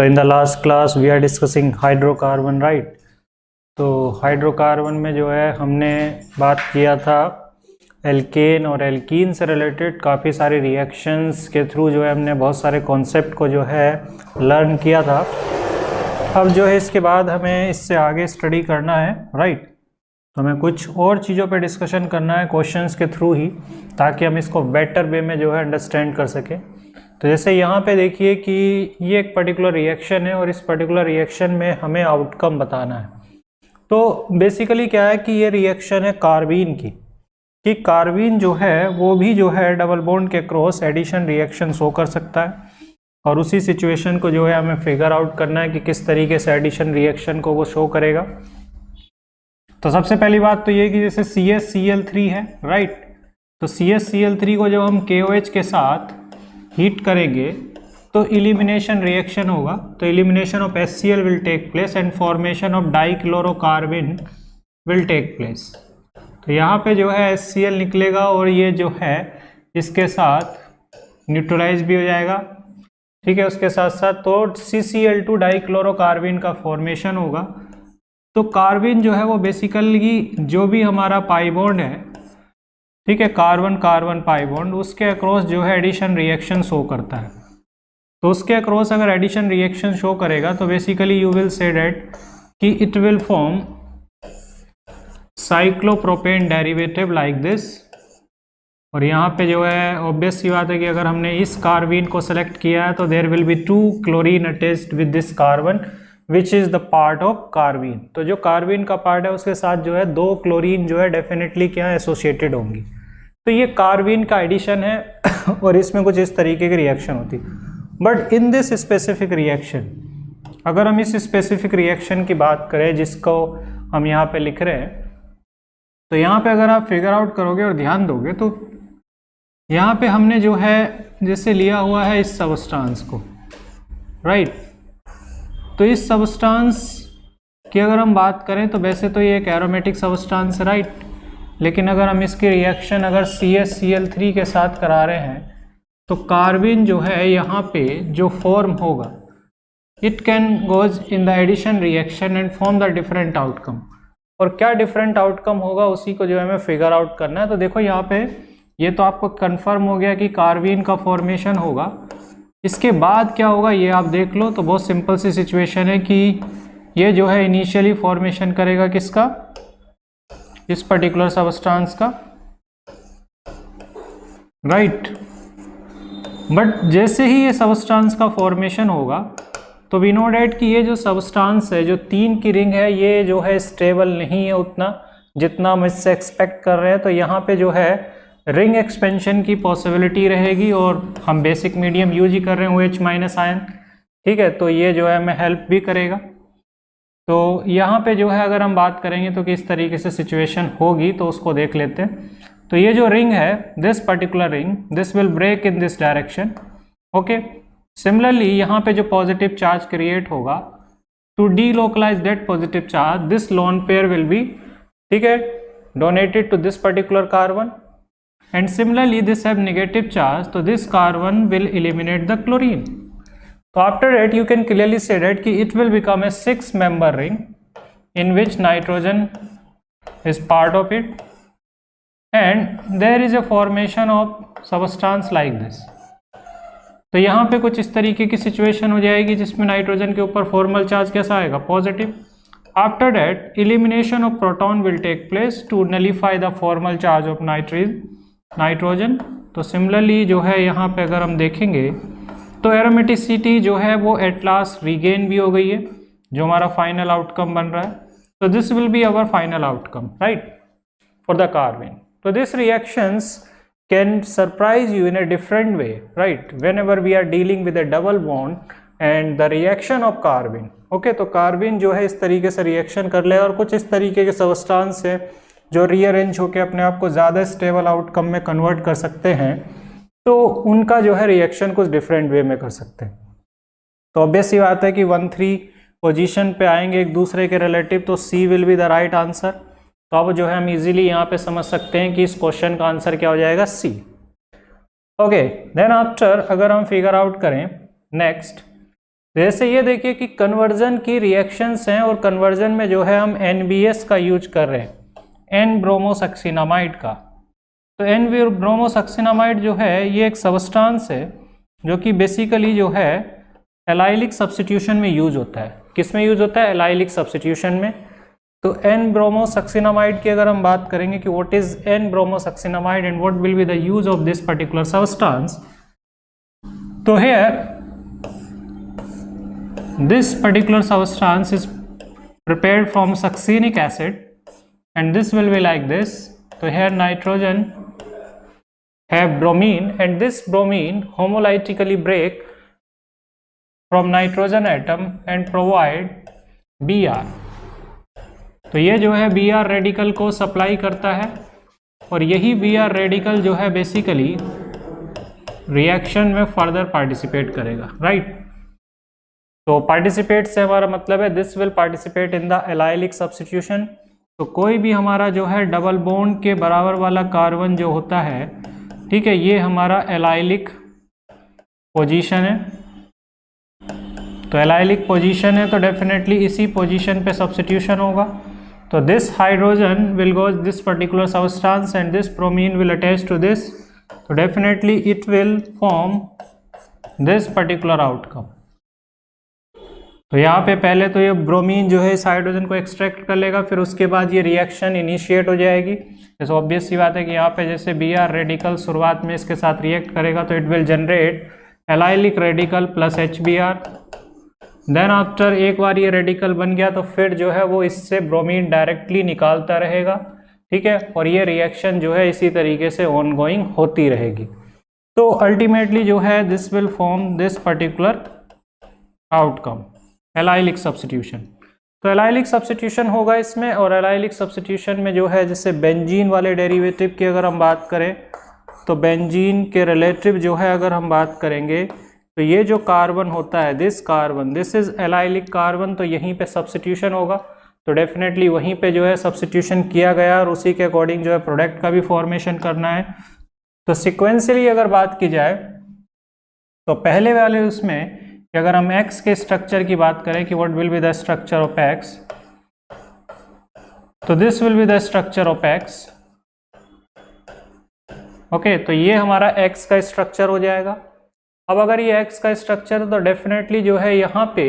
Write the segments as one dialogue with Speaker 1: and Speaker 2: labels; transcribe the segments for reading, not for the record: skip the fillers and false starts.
Speaker 1: तो in the last class we are discussing hydrocarbon, right. तो hydrocarbon में जो है हमने बात किया था एल्केन और एल्कीन से रिलेटेड काफ़ी सारे रिएक्शंस के थ्रू जो है हमने बहुत सारे कॉन्सेप्ट को जो है लर्न किया था। अब जो है इसके बाद हमें इससे आगे स्टडी करना है, राइट। तो हमें कुछ और चीज़ों पे डिस्कशन करना है क्वेश्चंस के थ्रू ही, ताकि हम इसको बेटर वे में जो है अंडरस्टैंड कर सकें। तो जैसे यहाँ पे देखिए कि ये एक पर्टिकुलर रिएक्शन है और इस पर्टिकुलर रिएक्शन में हमें आउटकम बताना है। तो बेसिकली क्या है कि ये रिएक्शन है कार्बीन की, कि कार्बीन जो है वो भी जो है डबल बॉन्ड के क्रॉस एडिशन रिएक्शन शो कर सकता है, और उसी सिचुएशन को जो है हमें फिगर आउट करना है कि किस तरीके से एडिशन रिएक्शन को वो शो करेगा। तो सबसे पहली बात तो ये कि जैसे CaCl3 है, राइट। तो CaCl3 को जब हम KOH के साथ हीट करेंगे तो इलिमिनेशन रिएक्शन होगा। तो elimination of HCl will take place and formation of dichlorocarbon will take place. तो यहाँ पे जो है HCl निकलेगा और ये जो है इसके साथ न्यूट्रलाइज भी हो जाएगा, ठीक है। उसके साथ साथ तो CCl2 डाइक्लोरोकार्बन का फॉर्मेशन होगा। तो कार्बन जो है वो बेसिकली जो भी हमारा पाई बॉन्ड है, ठीक है, कार्बन कार्बन पाई बॉन्ड, उसके अक्रॉस जो है एडिशन रिएक्शन शो करता है। तो उसके अक्रॉस अगर एडिशन रिएक्शन शो करेगा तो basically you will say that कि it will form cyclopropane derivative like this. और यहाँ पे जो है ऑब्वियस सी बात है कि अगर हमने इस कार्बन को सेलेक्ट किया है तो there will be 2 chlorine attached with this carbon which is the part of carbon. तो जो कार्बन का पार्ट है उसके साथ जो है 2 क्लोरीन जो है डेफिनेटली क्या एसोसिएटेड होंगी। तो ये कार्बन का एडिशन है और इसमें कुछ इस तरीके की रिएक्शन होती है। But in this specific reaction, अगर हम इस स्पेसिफिक रिएक्शन की बात करें जिसको हम यहाँ पे लिख रहे हैं, तो यहाँ पे अगर आप फिगर आउट करोगे और ध्यान दोगे तो यहाँ पे हमने जो है जैसे लिया हुआ है इस सबस्टांस को, राइट। तो इस सबस्टांस की अगर हम बात करें तो वैसे तो ये एक एरोमेटिक सबस्टांस है, राइट। लेकिन अगर हम इसकी रिएक्शन अगर CaCl3 के साथ करा रहे हैं तो कार्बन जो है यहाँ पे जो फॉर्म होगा, it can goes in the addition reaction and form the different outcome. और क्या डिफरेंट आउटकम होगा उसी को जो है हमें फिगर आउट करना है। तो देखो यहाँ पे ये तो आपको कंफर्म हो गया कि कार्बन का फॉर्मेशन होगा। इसके बाद क्या होगा ये आप देख लो। तो बहुत सिंपल सी सिचुएशन है कि ये जो है इनिशियली फॉर्मेशन करेगा किसका, इस पर्टिकुलर सबस्टांस का, राइट। बट जैसे ही ये सबस्टांस का फॉर्मेशन होगा तो वी नो डेट कि ये जो सबस्टांस है, जो 3 की रिंग है, ये जो है स्टेबल नहीं है उतना जितना हम इससे एक्सपेक्ट कर रहे हैं। तो यहाँ पे जो है रिंग एक्सपेंशन की पॉसिबिलिटी रहेगी, और हम बेसिक मीडियम यूज ही कर रहे हैं OH- आयन, ठीक है। तो ये जो है हमें हेल्प भी करेगा। तो यहाँ पे जो है अगर हम बात करेंगे तो किस तरीके से सिचुएशन होगी तो उसको देख लेते हैं। तो ये जो रिंग है, this particular ring, this will break in this direction, okay. Similarly यहाँ पे जो पॉजिटिव चार्ज क्रिएट होगा, to delocalise that positive charge, this lone pair will be, ठीक है, donated to this particular carbon, and similarly this have negative charge, so this carbon will eliminate the chlorine. So after that you can clearly say that कि it will become a 6-member ring in which nitrogen is part of it, and there is a formation of substance like this. तो यहाँ पे कुछ इस तरीके की situation हो जाएगी जिसमें नाइट्रोजन के ऊपर फॉर्मल चार्ज कैसा आएगा, positive. After that elimination of proton will take place to nullify the formal charge of nitrogen. तो सिमिलरली जो है यहाँ पे अगर हम देखेंगे तो एरोमेटिसिटी जो है वो एट लास्ट रीगेन भी हो गई है, जो हमारा फाइनल आउटकम बन रहा है। तो this will be our final outcome, right, for the carbon. तो this reactions can surprise you in a different way, right, whenever we are dealing with a double bond and the reaction of carbon, okay. तो carbon जो है इस तरीके से reaction कर ले और कुछ इस तरीके के सबस्टांस है जो रीअरेंज होकर अपने आप को ज़्यादा स्टेबल आउटकम में कन्वर्ट कर सकते हैं, तो उनका जो है रिएक्शन कुछ डिफरेंट वे में कर सकते हैं। तो ऑब्वियस सी बात है कि 1-3 पोजीशन पे आएंगे एक दूसरे के रिलेटिव, तो C will be the right answer. तो अब जो है हम इजीली यहाँ पे समझ सकते हैं कि इस क्वेश्चन का आंसर क्या हो जाएगा, C, ओके। देन आफ्टर अगर हम फिगर आउट करें नेक्स्ट, जैसे ये देखिए कि कन्वर्जन की रिएक्शंस हैं और कन्वर्जन में जो है हम NBS का यूज कर रहे हैं, एन ब्रोमोसक्सिनामाइड का। तो एन ब्रोमोसक्सिनामाइड जो है ये एक सबस्टांस है जो कि बेसिकली जो है एलाइलिक सब्स्टिट्यूशन में यूज होता है। किस में यूज होता है? एलाइलिक सब्स्टिट्यूशन में। तो एन ब्रोमोसक्सिनामाइड की अगर हम बात करेंगे कि what is an bromosuccinimide and what will be the use of this particular substance, तो here this particular substance is prepared from succinic acid and this will be like this. So here nitrogen have bromine and this bromine homolytically break from nitrogen atom and provide Br. तो ये जो है Br radical को supply करता है और यही Br radical जो है बेसिकली रिएक्शन में फर्दर पार्टिसिपेट करेगा, राइट। तो पार्टिसिपेट से हमारा मतलब है this will participate in the allylic substitution. तो कोई भी हमारा जो है डबल बॉन्ड के बराबर वाला कार्बन जो होता है, ठीक है, ये हमारा एलाइलिक पोजीशन है। तो एलाइलिक पोजीशन है तो डेफिनेटली इसी पोजीशन पे सब्स्टिट्यूशन होगा। तो this hydrogen will go this particular substance and this bromine will attach to this, तो definitely it will form this particular outcome. तो यहाँ पे पहले तो ये ब्रोमीन जो है इस हाइड्रोजन को एक्सट्रैक्ट कर लेगा, फिर उसके बाद ये रिएक्शन इनिशिएट हो जाएगी। जैसे ऑब्वियस सी बात है कि यहाँ पे जैसे Br रेडिकल शुरुआत में इसके साथ रिएक्ट करेगा तो it will generate allylic radical plus HBr। Then after एक बार ये रेडिकल बन गया तो फिर जो है वो इससे ब्रोमीन डायरेक्टली निकालता रहेगा, ठीक है, और ये रिएक्शन जो है इसी तरीके से ऑन गोइंग होती रहेगी। तो अल्टीमेटली जो है this will form this particular outcome, allylic substitution. तो एलाइलिक सब्स्टिट्यूशन होगा इसमें, और एलाइलिक सब्स्टिट्यूशन में जो है जैसे बेंजीन वाले डेरिवेटिव की अगर हम बात करें तो बेंजीन के रिलेटिव जो है अगर हम बात करेंगे तो ये जो कार्बन होता है this carbon, this is allylic carbon, तो यहीं पे सब्स्टिट्यूशन होगा। तो डेफिनेटली वहीं पे जो है सब्स्टिट्यूशन किया गया और उसी के अकॉर्डिंग जो है प्रोडक्ट का भी फॉर्मेशन करना है। तो सिक्वेंशियली अगर बात की जाए तो पहले वाले उसमें कि अगर हम X के स्ट्रक्चर की बात करें कि what will be the structure of X, तो this will be the structure of X। Okay, तो ये हमारा X का स्ट्रक्चर हो जाएगा। अब अगर ये X का स्ट्रक्चर है तो डेफिनेटली जो है यहाँ पे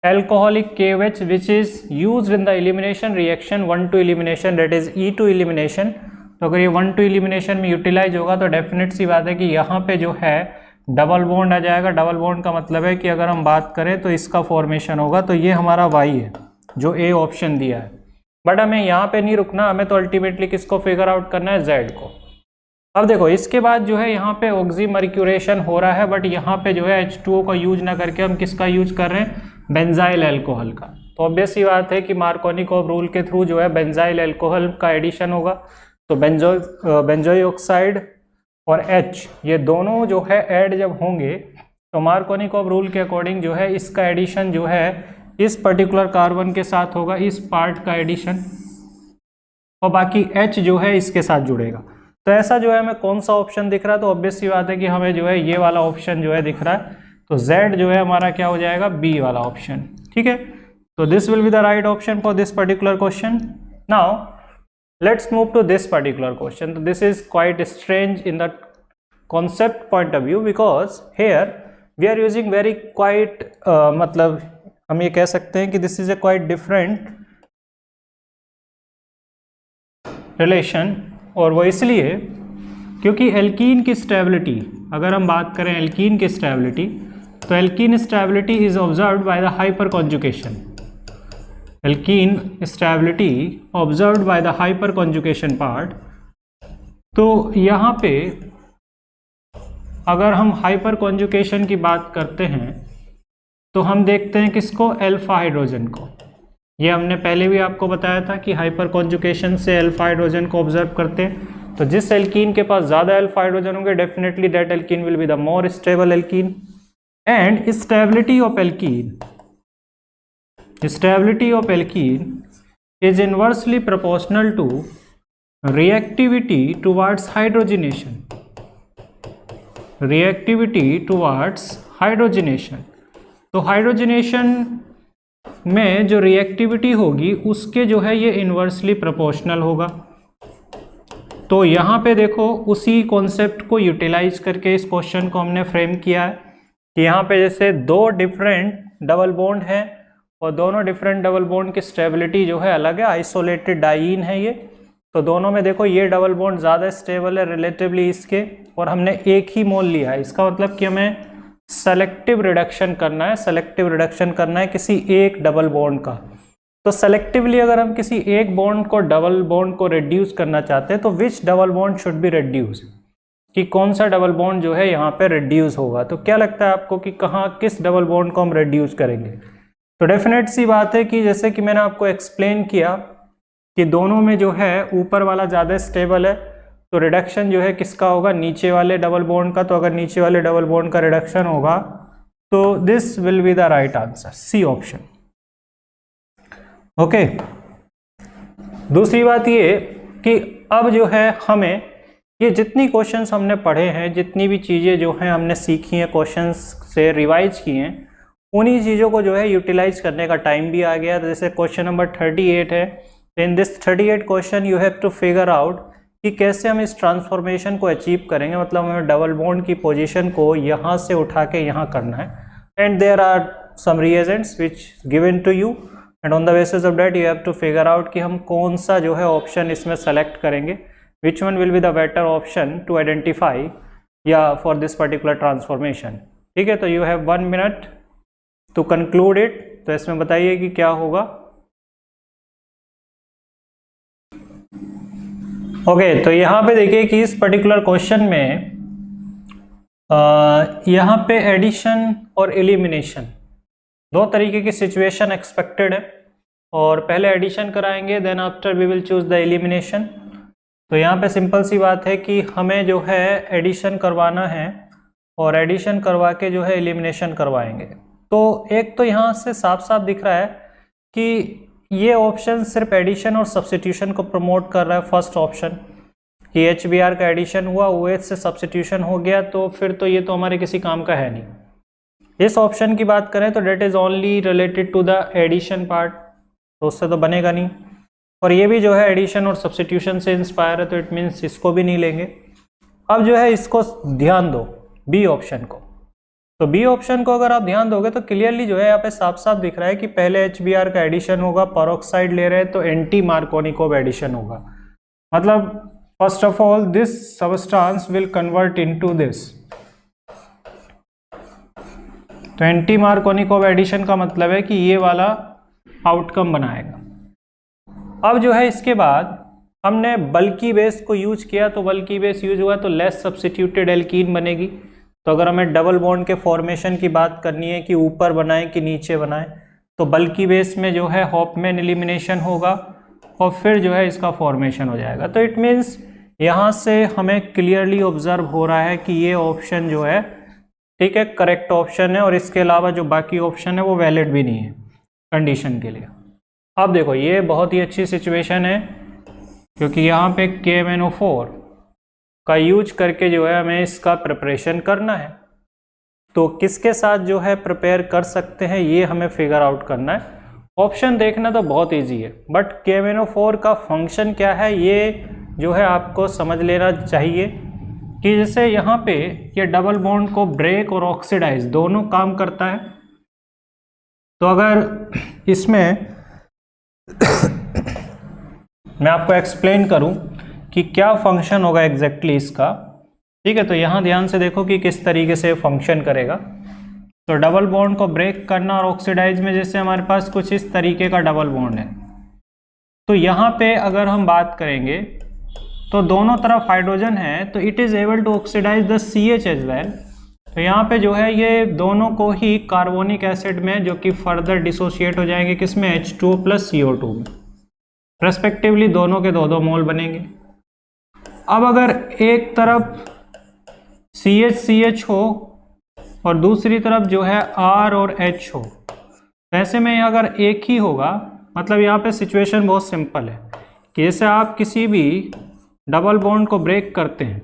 Speaker 1: alcoholic KOH which is used in the elimination reaction 1-to elimination, that is E2 elimination. तो अगर ये 1-to एलिमिनेशन में यूटिलाइज होगा तो डेफिनेट सी बात है कि यहाँ पे जो है डबल बॉन्ड आ जाएगा। डबल बॉन्ड का मतलब है कि अगर हम बात करें तो इसका फॉर्मेशन होगा, तो ये हमारा Y है जो A ऑप्शन दिया है। बट हमें यहाँ पे नहीं रुकना, हमें तो अल्टीमेटली किसको फिगर आउट करना है? Z को। अब देखो इसके बाद जो है यहाँ पे ऑक्सीमर्क्यूरेशन हो रहा है, बट यहाँ पे जो है H2O का यूज ना करके हम किसका यूज कर रहे हैं? बेंजाइल अल्कोहल का। तो ऑब्वियस सी बात है कि मार्कोनिकोव रूल के थ्रू जो है बेंजाइल अल्कोहल का एडिशन होगा। तो बेंजोइक ऑक्साइड और H ये दोनों जो है ऐड जब होंगे तो मार्कोनिकोव रूल के अकॉर्डिंग जो है इसका एडिशन जो है इस पर्टिकुलर कार्बन के साथ होगा, इस पार्ट का एडिशन, और बाकी H जो है इसके साथ जुड़ेगा। तो ऐसा जो है हमें कौन सा ऑप्शन दिख रहा है? तो ऑब्वियस सी बात है कि हमें जो है ये वाला ऑप्शन जो है दिख रहा है। तो Z जो है हमारा क्या हो जाएगा? B वाला ऑप्शन, ठीक है। तो this will be the right option for this particular question. Now let's move to this particular question. So this is quite strange in the concept point of view because here we are using very quite मतलब हम ये कह सकते हैं कि this is a quite different relation, और वो इसलिए क्योंकि एल्कीन की स्टेबिलिटी, अगर हम बात करें एल्कीन की स्टेबिलिटी, तो alkene stability is observed by the hyper conjugation. Alkene stability observed by the hyper conjugation part. तो यहाँ पे अगर हम हाइपर कॉन्जुगेशन की बात करते हैं तो हम देखते हैं किसको? अल्फा हाइड्रोजन को। ये हमने पहले भी आपको बताया था कि हाइपर कॉन्जुगेशन से अल्फा हाइड्रोजन को ऑब्जर्व करते हैं। तो जिस एल्कीन के पास ज़्यादा अल्फा हाइड्रोजन होंगे definitely that alkene will be the more stable alkene. And stability of alkene, stability of alkene is inversely proportional to reactivity towards hydrogenation। reactivity towards hydrogenation। तो hydrogenation में जो रिएक्टिविटी होगी उसके जो है ये इन्वर्सली प्रोपोर्शनल होगा। तो यहाँ पे देखो उसी कॉन्सेप्ट को यूटिलाइज करके इस क्वेश्चन को हमने फ्रेम किया है कि यहाँ पे जैसे दो डिफरेंट डबल बॉन्ड है और दोनों डिफरेंट डबल बॉन्ड की स्टेबिलिटी जो है अलग है, आइसोलेटेड डाइईन है ये। तो दोनों में देखो ये डबल बॉन्ड ज़्यादा स्टेबल है रिलेटिवली इसके, और हमने एक ही मोल लिया है। इसका मतलब कि हमें सेलेक्टिव रिडक्शन करना है, सेलेक्टिव रिडक्शन करना है किसी एक डबल बॉन्ड का। तो सेलेक्टिवली अगर हम किसी एक बॉन्ड को डबल बॉन्ड को रिड्यूस करना चाहते हैं तो which double bond should be reduce, कि कौन सा डबल बॉन्ड जो है यहाँ पे रिड्यूस होगा। तो क्या लगता है आपको कि कहाँ किस डबल बॉन्ड को हम रिड्यूस करेंगे? तो डेफिनेट सी बात है कि जैसे कि मैंने आपको एक्सप्लेन किया कि दोनों में जो है ऊपर वाला ज़्यादा स्टेबल है, तो रिडक्शन जो है किसका होगा? नीचे वाले डबल बॉन्ड का। तो अगर नीचे वाले डबल बॉन्ड का रिडक्शन होगा तो this will be the right answer, C option. Okay, दूसरी बात ये कि अब जो है हमें ये जितनी क्वेश्चंस हमने पढ़े हैं, जितनी भी चीज़ें जो हैं हमने सीखी हैं क्वेश्चंस से रिवाइज की हैं, उन्हीं चीज़ों को जो है यूटिलाइज करने का टाइम भी आ गया। जैसे क्वेश्चन नंबर 38 है, in this 38 question you have to figure out कि कैसे हम इस ट्रांसफॉर्मेशन को अचीव करेंगे। मतलब हमें डबल बॉन्ड की पोजीशन को यहाँ से उठा के यहाँ करना है, and there are some reagents which given to you, and on the basis of that you have to figure out कि हम कौन सा जो है ऑप्शन इसमें सेलेक्ट करेंगे, which one will be the better option to identify या for this particular transformation. ठीक है, तो you have 1 minute to conclude it. तो इसमें बताइए कि क्या होगा। ओके, तो यहाँ पे देखिए कि इस पर्टिकुलर क्वेश्चन में यहाँ पे एडिशन और एलिमिनेशन दो तरीके की सिचुएशन एक्सपेक्टेड है, और पहले एडिशन कराएंगे, then after we will choose the elimination. तो यहाँ पे सिंपल सी बात है कि हमें जो है एडिशन करवाना है, और एडिशन करवा के जो है एलिमिनेशन करवाएंगे। तो एक तो यहाँ से साफ साफ दिख रहा है कि ये ऑप्शन सिर्फ एडिशन और सब्स्टिट्यूशन को प्रमोट कर रहा है। फर्स्ट ऑप्शन कि HBr का एडिशन हुआ, OH से सब्स्टिट्यूशन हो गया, तो फिर तो ये तो हमारे किसी काम का है नहीं। इस ऑप्शन की बात करें तो that is only related to the addition part, तो उससे तो बनेगा नहीं। और ये भी जो है एडिशन और सब्स्टिट्यूशन से इंस्पायर है, तो इट मीन्स इसको भी नहीं लेंगे। अब जो है इसको ध्यान दो, बी ऑप्शन को। तो बी ऑप्शन को अगर आप ध्यान दोगे तो क्लियरली जो है यहाँ पे साफ साफ दिख रहा है कि पहले HBr का एडिशन होगा, पेरोक्साइड ले रहे हैं तो एंटी मार्कोनिकोव एडिशन होगा। मतलब first of all this substance will convert into this. तो एंटी मार्कोनिकोव एडिशन का मतलब है कि ये वाला आउटकम बनाएगा। अब जो है इसके बाद हमने बल्की बेस को यूज किया, तो बल्की बेस यूज हुआ तो लेस सब्स्टिट्यूटेड एल्कीन बनेगी। तो अगर हमें डबल बॉन्ड के फॉर्मेशन की बात करनी है कि ऊपर बनाए कि नीचे बनाए, तो बल्की बेस में जो है हॉफमैन एलिमिनेशन होगा और फिर जो है इसका फॉर्मेशन हो जाएगा। तो इट मीन्स यहाँ से हमें क्लियरली ऑब्जर्व हो रहा है कि ये ऑप्शन जो है ठीक है करेक्ट ऑप्शन है, और इसके अलावा जो बाकी ऑप्शन है वो वैलिड भी नहीं है कंडीशन के लिए। अब देखो ये बहुत ही अच्छी सिचुएशन है, क्योंकि यहाँ पे KMnO4 का यूज करके जो है हमें इसका प्रिपरेशन करना है। तो किसके साथ जो है प्रिपेयर कर सकते हैं ये हमें फिगर आउट करना है। ऑप्शन देखना तो बहुत इजी है, बट KMnO4 का फंक्शन क्या है ये जो है आपको समझ लेना चाहिए कि जैसे यहाँ पे ये डबल बॉन्ड को ब्रेक और ऑक्सीडाइज दोनों काम करता है। तो अगर इसमें मैं आपको एक्सप्लेन करूं कि क्या फंक्शन होगा एग्जैक्टली इसका, ठीक है, तो यहाँ ध्यान से देखो कि किस तरीके से फंक्शन करेगा। तो डबल बॉन्ड को ब्रेक करना और ऑक्सीडाइज में जैसे हमारे पास कुछ इस तरीके का डबल बॉन्ड है, तो यहाँ पे अगर हम बात करेंगे तो दोनों तरफ हाइड्रोजन है, तो it is able to oxidise the CH as well. तो यहाँ पे जो है ये दोनों को ही कार्बोनिक एसिड में जो कि फर्दर डिसोशिएट हो जाएंगे किसमें, H2O + CO2 में, रेस्पेक्टिवली दोनों के 2-2 मोल बनेंगे। अब अगर एक तरफ CH हो और दूसरी तरफ जो है R और H हो, ऐसे में अगर एक ही होगा, मतलब यहाँ पे सिचुएशन बहुत सिंपल है कि जैसे आप किसी भी डबल बॉन्ड को ब्रेक करते हैं,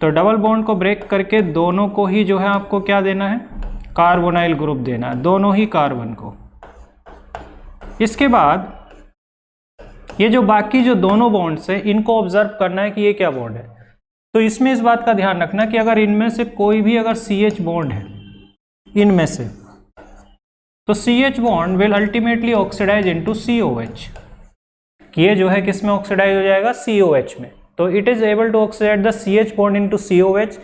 Speaker 1: तो डबल बॉन्ड को ब्रेक करके दोनों को ही जो है आपको क्या देना है, कार्बोनाइल ग्रुप देना है, दोनों ही कार्बन को। इसके बाद ये जो बाकी जो दोनों बॉन्ड्स है इनको ऑब्जर्व करना है कि ये क्या बॉन्ड है। तो इसमें इस बात का ध्यान रखना कि अगर इनमें से कोई भी अगर CH बॉन्ड है इनमें से, तो CH bond will ultimately oxidise into COH। ये जो है किस में ऑक्सीडाइज हो जाएगा, COH में। तो it is able to oxidise the CH bond into COH।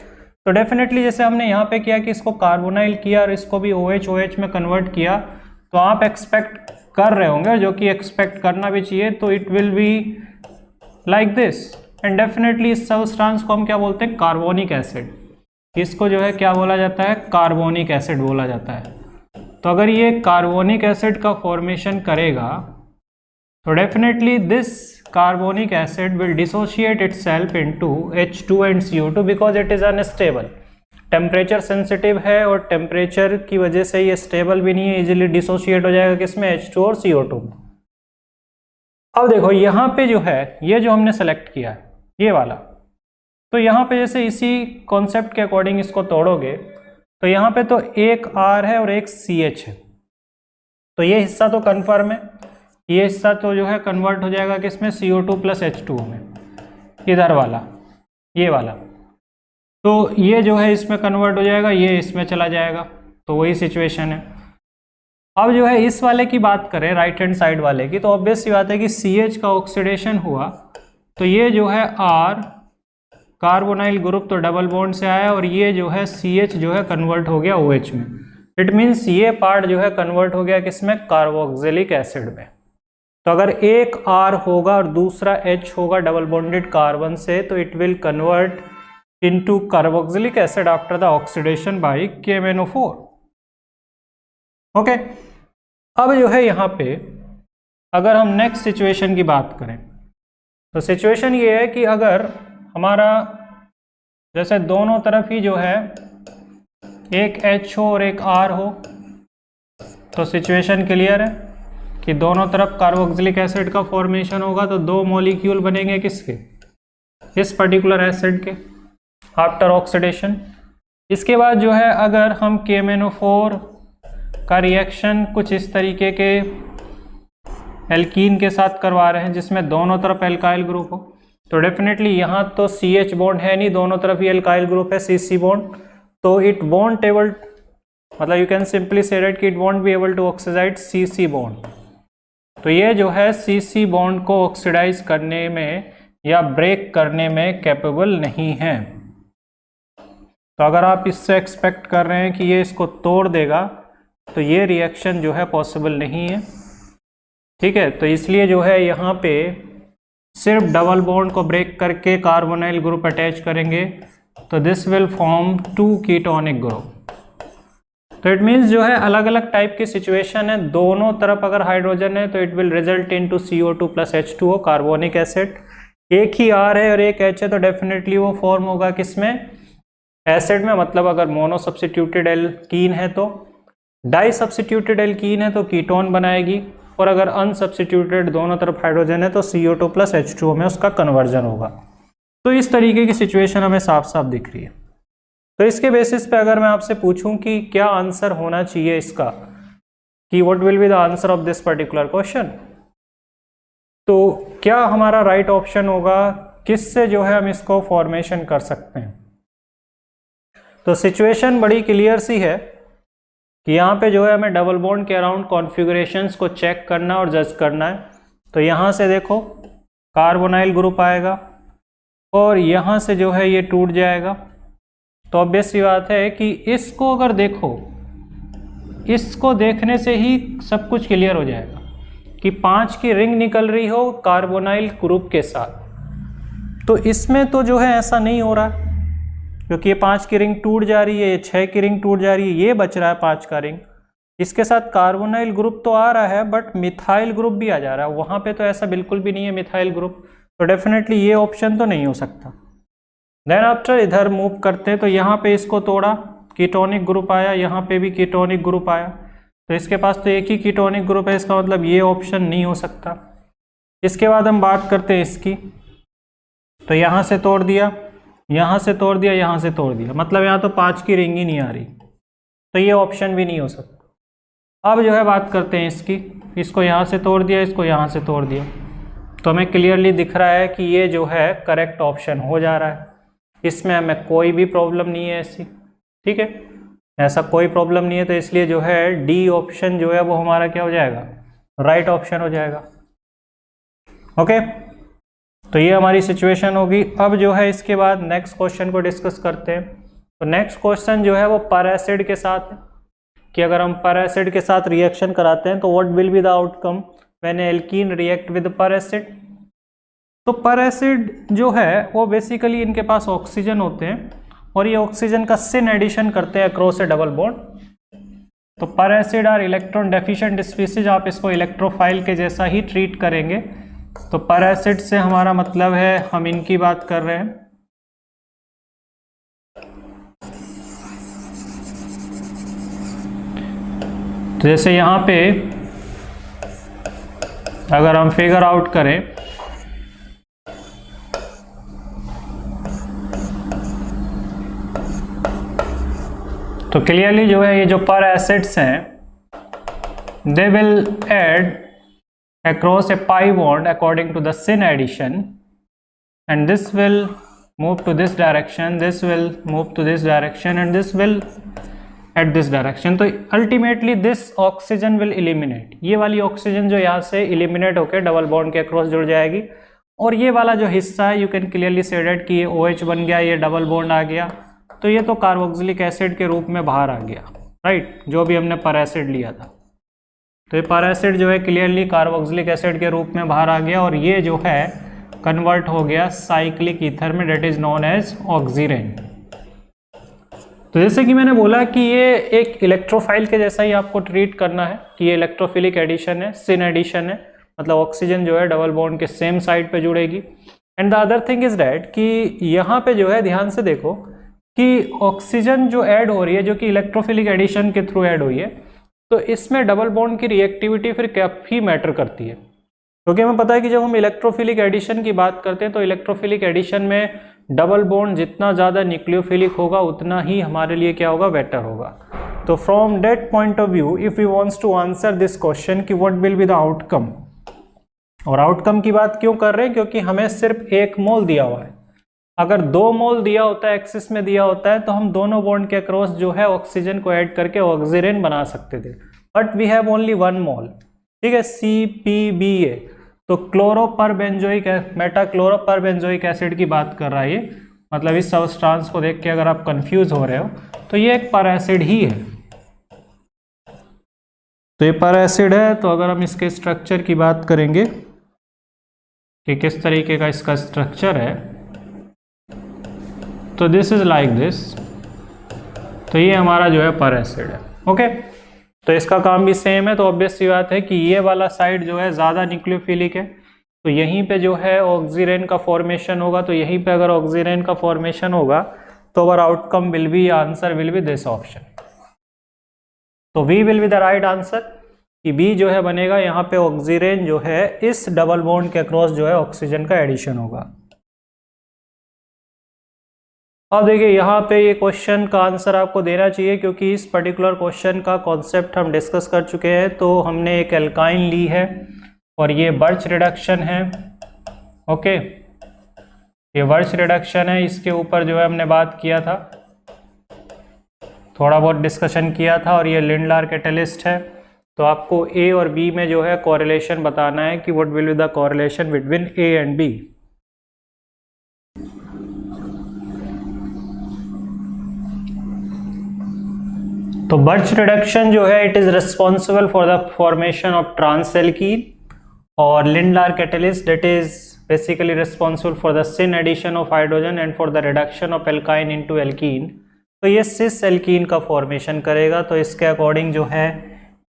Speaker 1: तो डेफिनेटली जैसे हमने यहाँ पे किया कि इसको कार्बोनाइल किया और इसको भी OH में कन्वर्ट किया, तो आप एक्सपेक्ट कर रहे होंगे, जो कि एक्सपेक्ट करना भी चाहिए, तो it will be like this. And definitely इस सब्सटेंस को हम क्या बोलते हैं, कार्बोनिक एसिड। इसको जो है क्या बोला जाता है, कार्बोनिक एसिड बोला जाता है। तो अगर ये कार्बोनिक एसिड का फॉर्मेशन करेगा तो definitely this carbonic acid will dissociate itself into H2 and CO2 because it is unstable. Temperature sensitive है और टेम्परेचर की वजह से ये स्टेबल भी नहीं है, इजीली डिसोशिएट हो जाएगा किसमें, H2 और CO2 में। अब देखो यहाँ पे जो है ये जो हमने सेलेक्ट किया है ये वाला, तो यहाँ पे जैसे इसी कॉन्सेप्ट के अकॉर्डिंग इसको तोड़ोगे तो यहाँ पे तो एक R है और एक CH है, तो ये हिस्सा तो कन्फर्म है, ये हिस्सा तो जो है कन्वर्ट हो जाएगा किसमें, CO2 प्लस H2 में, इधर वाला ये वाला। तो ये जो है इसमें कन्वर्ट हो जाएगा, ये इसमें चला जाएगा, तो वही सिचुएशन है। अब जो है इस वाले की बात करें, राइट हैंड साइड वाले की, तो ऑब्वियस सी बात है कि CH का ऑक्सीडेशन हुआ तो ये जो है R कार्बोनाइल ग्रुप तो डबल बॉन्ड से आया और ये जो है CH जो है कन्वर्ट हो गया OH में। इट मीन्स ये पार्ट जो है कन्वर्ट हो गया किसमें, कार्बोक्सिलिक एसिड में। तो अगर एक R होगा और दूसरा H होगा डबल बॉन्डेड कार्बन से, तो it will convert into carboxylic acid after the oxidation by KMnO4। Okay, अब जो है यहाँ पे अगर हम नेक्स्ट सिचुएशन की बात करें तो सिचुएशन ये है कि अगर हमारा जैसे दोनों तरफ ही जो है एक H हो और एक R हो, तो सिचुएशन क्लियर है कि दोनों तरफ कार्बोक्सिलिक एसिड का फॉर्मेशन होगा, तो दो मॉलिक्यूल बनेंगे किसके, इस पर्टिकुलर एसिड के आफ्टर ऑक्सीडेशन। इसके बाद जो है अगर हम KMnO4 का रिएक्शन कुछ इस तरीके के एल्कीन के साथ करवा रहे हैं जिसमें दोनों तरफ एल्काइल ग्रुप हो, तो डेफिनेटली यहाँ तो CH बॉन्ड है नहीं, दोनों तरफ ही एल्काइल ग्रुप है CC बॉन्ड, तो इट वॉन्ट एबल, मतलब you can simply say that कि it won't be able to oxidise CC bond. तो ये जो है CC बॉन्ड को ऑक्सीडाइज करने में या ब्रेक करने में कैपेबल नहीं है। तो अगर आप इससे एक्सपेक्ट कर रहे हैं कि ये इसको तोड़ देगा, तो ये रिएक्शन जो है पॉसिबल नहीं है, ठीक है। तो इसलिए जो है यहाँ पे सिर्फ डबल बॉन्ड को ब्रेक करके कार्बोनाइल ग्रुप अटैच करेंगे, तो this will form 2 ketonic group. तो इट मीन्स जो है अलग अलग टाइप की सिचुएशन है, दोनों तरफ अगर हाइड्रोजन है तो it will result into CO2 plus H2O carbonic acid. एक ही R है और एक H है, तो डेफिनेटली वो फॉर्म होगा किसमें, एसिड में, मतलब अगर मोनो सब्स्टिट्यूटेड एल्कीन है तो, डाई सब्स्टिट्यूटेड एल्कीन है तो कीटोन बनाएगी, और अगर अनसब्स्टिट्यूटेड दोनों तरफ हाइड्रोजन है तो CO2 प्लस H2O में उसका कन्वर्जन होगा। तो इस तरीके की सिचुएशन हमें साफ साफ दिख रही है। तो इसके बेसिस पे अगर मैं आपसे पूछूं कि क्या आंसर होना चाहिए इसका, कि what will be the answer of this particular question, तो क्या हमारा राइट ऑप्शन होगा, किससे जो है हम इसको फॉर्मेशन कर सकते हैं। तो सिचुएशन बड़ी क्लियर सी है कि यहाँ पे जो है हमें डबल बॉन्ड के अराउंड कॉन्फ़िगरेशंस को चेक करना और जज करना है। तो यहाँ से देखो कार्बोनाइल ग्रुप आएगा और यहाँ से जो है ये टूट जाएगा, तो ऑब्वियस सी बात है कि इसको अगर देखो, इसको देखने से ही सब कुछ क्लियर हो जाएगा कि 5 की रिंग निकल रही हो कार्बोनाइल ग्रुप के साथ। तो इसमें तो जो है ऐसा नहीं हो रहा, क्योंकि ये 5 की रिंग टूट जा रही है, ये 6 की रिंग टूट जा रही है, ये बच रहा है 5 का रिंग। इसके साथ कार्बोनाइल ग्रुप तो आ रहा है बट मिथाइल ग्रुप भी आ जा रहा है, वहाँ पे तो ऐसा बिल्कुल भी नहीं है मिथाइल ग्रुप, तो डेफिनेटली ये ऑप्शन तो नहीं हो सकता। देन आफ्टर इधर मूव करते हैं, तो यहाँ पे इसको तोड़ा, कीटोनिक ग्रुप आया, यहाँ पे भी कीटोनिक ग्रुप आया, तो इसके पास तो एक ही कीटोनिक ग्रुप है, इसका मतलब ये ऑप्शन नहीं हो सकता। इसके बाद हम बात करते हैं इसकी, तो यहाँ से तोड़ दिया, यहाँ से तोड़ दिया, यहाँ से तोड़ दिया, मतलब यहाँ तो 5 की रिंग ही नहीं आ रही। तो ये ऑप्शन भी नहीं हो सकता। अब जो है बात करते हैं इसकी, इसको यहाँ से तोड़ दिया, इसको यहाँ से तोड़ दिया, तो हमें क्लियरली दिख रहा है कि ये जो है करेक्ट ऑप्शन हो जा रहा है, इसमें हमें कोई भी प्रॉब्लम नहीं है ऐसी, ठीक है, ऐसा कोई प्रॉब्लम नहीं है। तो इसलिए जो है डी ऑप्शन जो है वो हमारा क्या हो जाएगा, राइट ऑप्शन हो जाएगा। ओके, तो ये हमारी सिचुएशन होगी। अब जो है इसके बाद नेक्स्ट क्वेश्चन को डिस्कस करते हैं। तो नेक्स्ट क्वेश्चन जो है वो पर एसिड के साथ है कि अगर हम पर एसिड के साथ रिएक्शन कराते हैं तो what will be the outcome when alkene react with पर एसिड। तो पर एसिड जो है वो बेसिकली इनके पास ऑक्सीजन होते हैं और ये ऑक्सीजन का सिन एडिशन करते हैं अक्रॉस ए डबल बॉन्ड। तो per acid are electron deficient species, आप इसको इलेक्ट्रोफाइल के जैसा ही ट्रीट करेंगे। तो पर एसिड से हमारा मतलब है हम इनकी बात कर रहे हैं। तो जैसे यहाँ पे अगर हम फिगर आउट करें तो क्लियरली जो है ये जो पर एसिड्स हैं they will add across a pi bond according to the syn addition, and this will move to this direction, this will move to this direction, and this will at this direction. तो ultimately this oxygen will eliminate, ये वाली oxygen जो यहाँ से eliminate होकर double bond के across जुड़ जाएगी, और ये वाला जो हिस्सा है यू कैन क्लियरली से डेट कि ये OH बन गया, ये डबल बॉन्ड आ गया, तो ये तो कार्बोक्सिलिक एसिड के रूप में बाहर आ गया, राइट, जो भी हमने पर एसिड लिया था। तो ये पर एसिड जो है क्लियरली कार्बोक्सिलिक एसिड के रूप में बाहर आ गया और ये जो है कन्वर्ट हो गया साइक्लिक ईथर में, date is known as oxirane. तो जैसे कि मैंने बोला कि ये एक इलेक्ट्रोफाइल के जैसा ही आपको ट्रीट करना है कि ये इलेक्ट्रोफिलिक एडिशन है, सिन एडिशन है, मतलब ऑक्सीजन जो है डबल बॉन्ड के सेम साइड पे जुड़ेगी। And the other thing is that कि यहाँ पे जो है ध्यान से देखो कि ऑक्सीजन जो ऐड हो रही है, जो कि इलेक्ट्रोफिलिक एडिशन के थ्रू ऐड हुई है, तो इसमें डबल बॉन्ड की रिएक्टिविटी फिर काफ़ी मैटर करती है, क्योंकि हमें पता है कि जब हम इलेक्ट्रोफिलिक एडिशन की बात करते हैं तो इलेक्ट्रोफिलिक एडिशन में डबल बॉन्ड जितना ज़्यादा न्यूक्लियोफिलिक होगा उतना ही हमारे लिए क्या होगा, बेटर होगा। तो from that point of view if you wants to answer this question कि what will be the outcome, और आउटकम की बात क्यों कर रहे हैं, क्योंकि हमें सिर्फ 1 मोल दिया हुआ है। अगर 2 मोल दिया होता है, एक्सिस में दिया होता है, तो हम दोनों बॉन्ड के अक्रॉस जो है ऑक्सीजन को ऐड करके ऑक्सीरेन बना सकते थे, बट वी हैव ओनली 1 मोल, ठीक है, CPBA। तो क्लोरोपरबेंजोइक मेटाक्लोरोपरबेंजोइक एसिड की बात कर रहा है ये, मतलब इस सब्सटेंस को देख के अगर आप कंफ्यूज हो रहे हो तो ये एक पर एसिड ही है। तो ये पर एसिड है, तो अगर हम इसके स्ट्रक्चर की बात करेंगे कि किस तरीके का इसका स्ट्रक्चर है, तो दिस इज लाइक दिस। तो ये हमारा जो है पर एसिड है, ओके। तो इसका काम भी सेम है, तो ऑब्वियस सी बात है कि ये वाला साइड जो है ज़्यादा न्यूक्लियोफिलिक है, तो यहीं पे जो है ऑक्सीरेन का फॉर्मेशन होगा। तो यहीं पे अगर ऑक्सीरेन का फॉर्मेशन होगा तो our outcome will be, answer will be this option. तो we will be the right answer कि बी जो है बनेगा, यहाँ पे ऑक्सीरेन जो है इस डबल बॉन्ड के अक्रॉस जो है ऑक्सीजन का एडिशन होगा। अब देखिए यहाँ पे ये क्वेश्चन का आंसर आपको देना चाहिए, क्योंकि इस पर्टिकुलर क्वेश्चन का कॉन्सेप्ट हम डिस्कस कर चुके हैं। तो हमने एक एल्काइन ली है और ये बर्च रिडक्शन है, ओके, ये बर्च रिडक्शन है, इसके ऊपर जो है हमने बात किया था, थोड़ा बहुत डिस्कशन किया था, और ये लिंडलार कैटलिस्ट है। तो आपको ए और बी में जो है कोरिलेशन बताना है कि what will be the correlation between A and B. तो बर्च रिडक्शन जो है it is responsible for the formation of trans alkene, और Lindlar catalyst that is basically responsible for the syn addition of hydrogen and for the reduction of alkyne into alkene. तो ये cis alkene का formation करेगा। तो इसके according जो है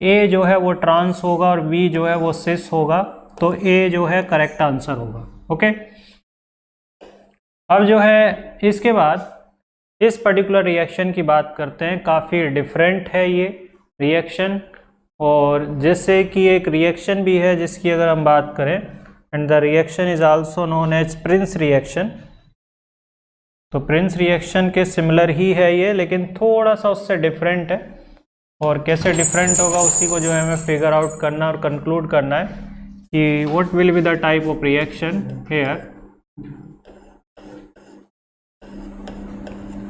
Speaker 1: ए जो है वो ट्रांस होगा और बी जो है वो सिस होगा, तो ए जो है करेक्ट आंसर होगा, ओके। अब जो है इसके बाद इस पर्टिकुलर रिएक्शन की बात करते हैं। काफ़ी डिफरेंट है ये रिएक्शन, और जैसे कि एक रिएक्शन भी है जिसकी अगर हम बात करें, and the reaction is also known as Prins reaction. तो प्रिंस रिएक्शन के सिमिलर ही है ये, लेकिन थोड़ा सा उससे डिफरेंट है। और कैसे डिफरेंट होगा उसी को जो है हमें फिगर आउट करना और कंक्लूड करना है कि what will be the type of reaction here.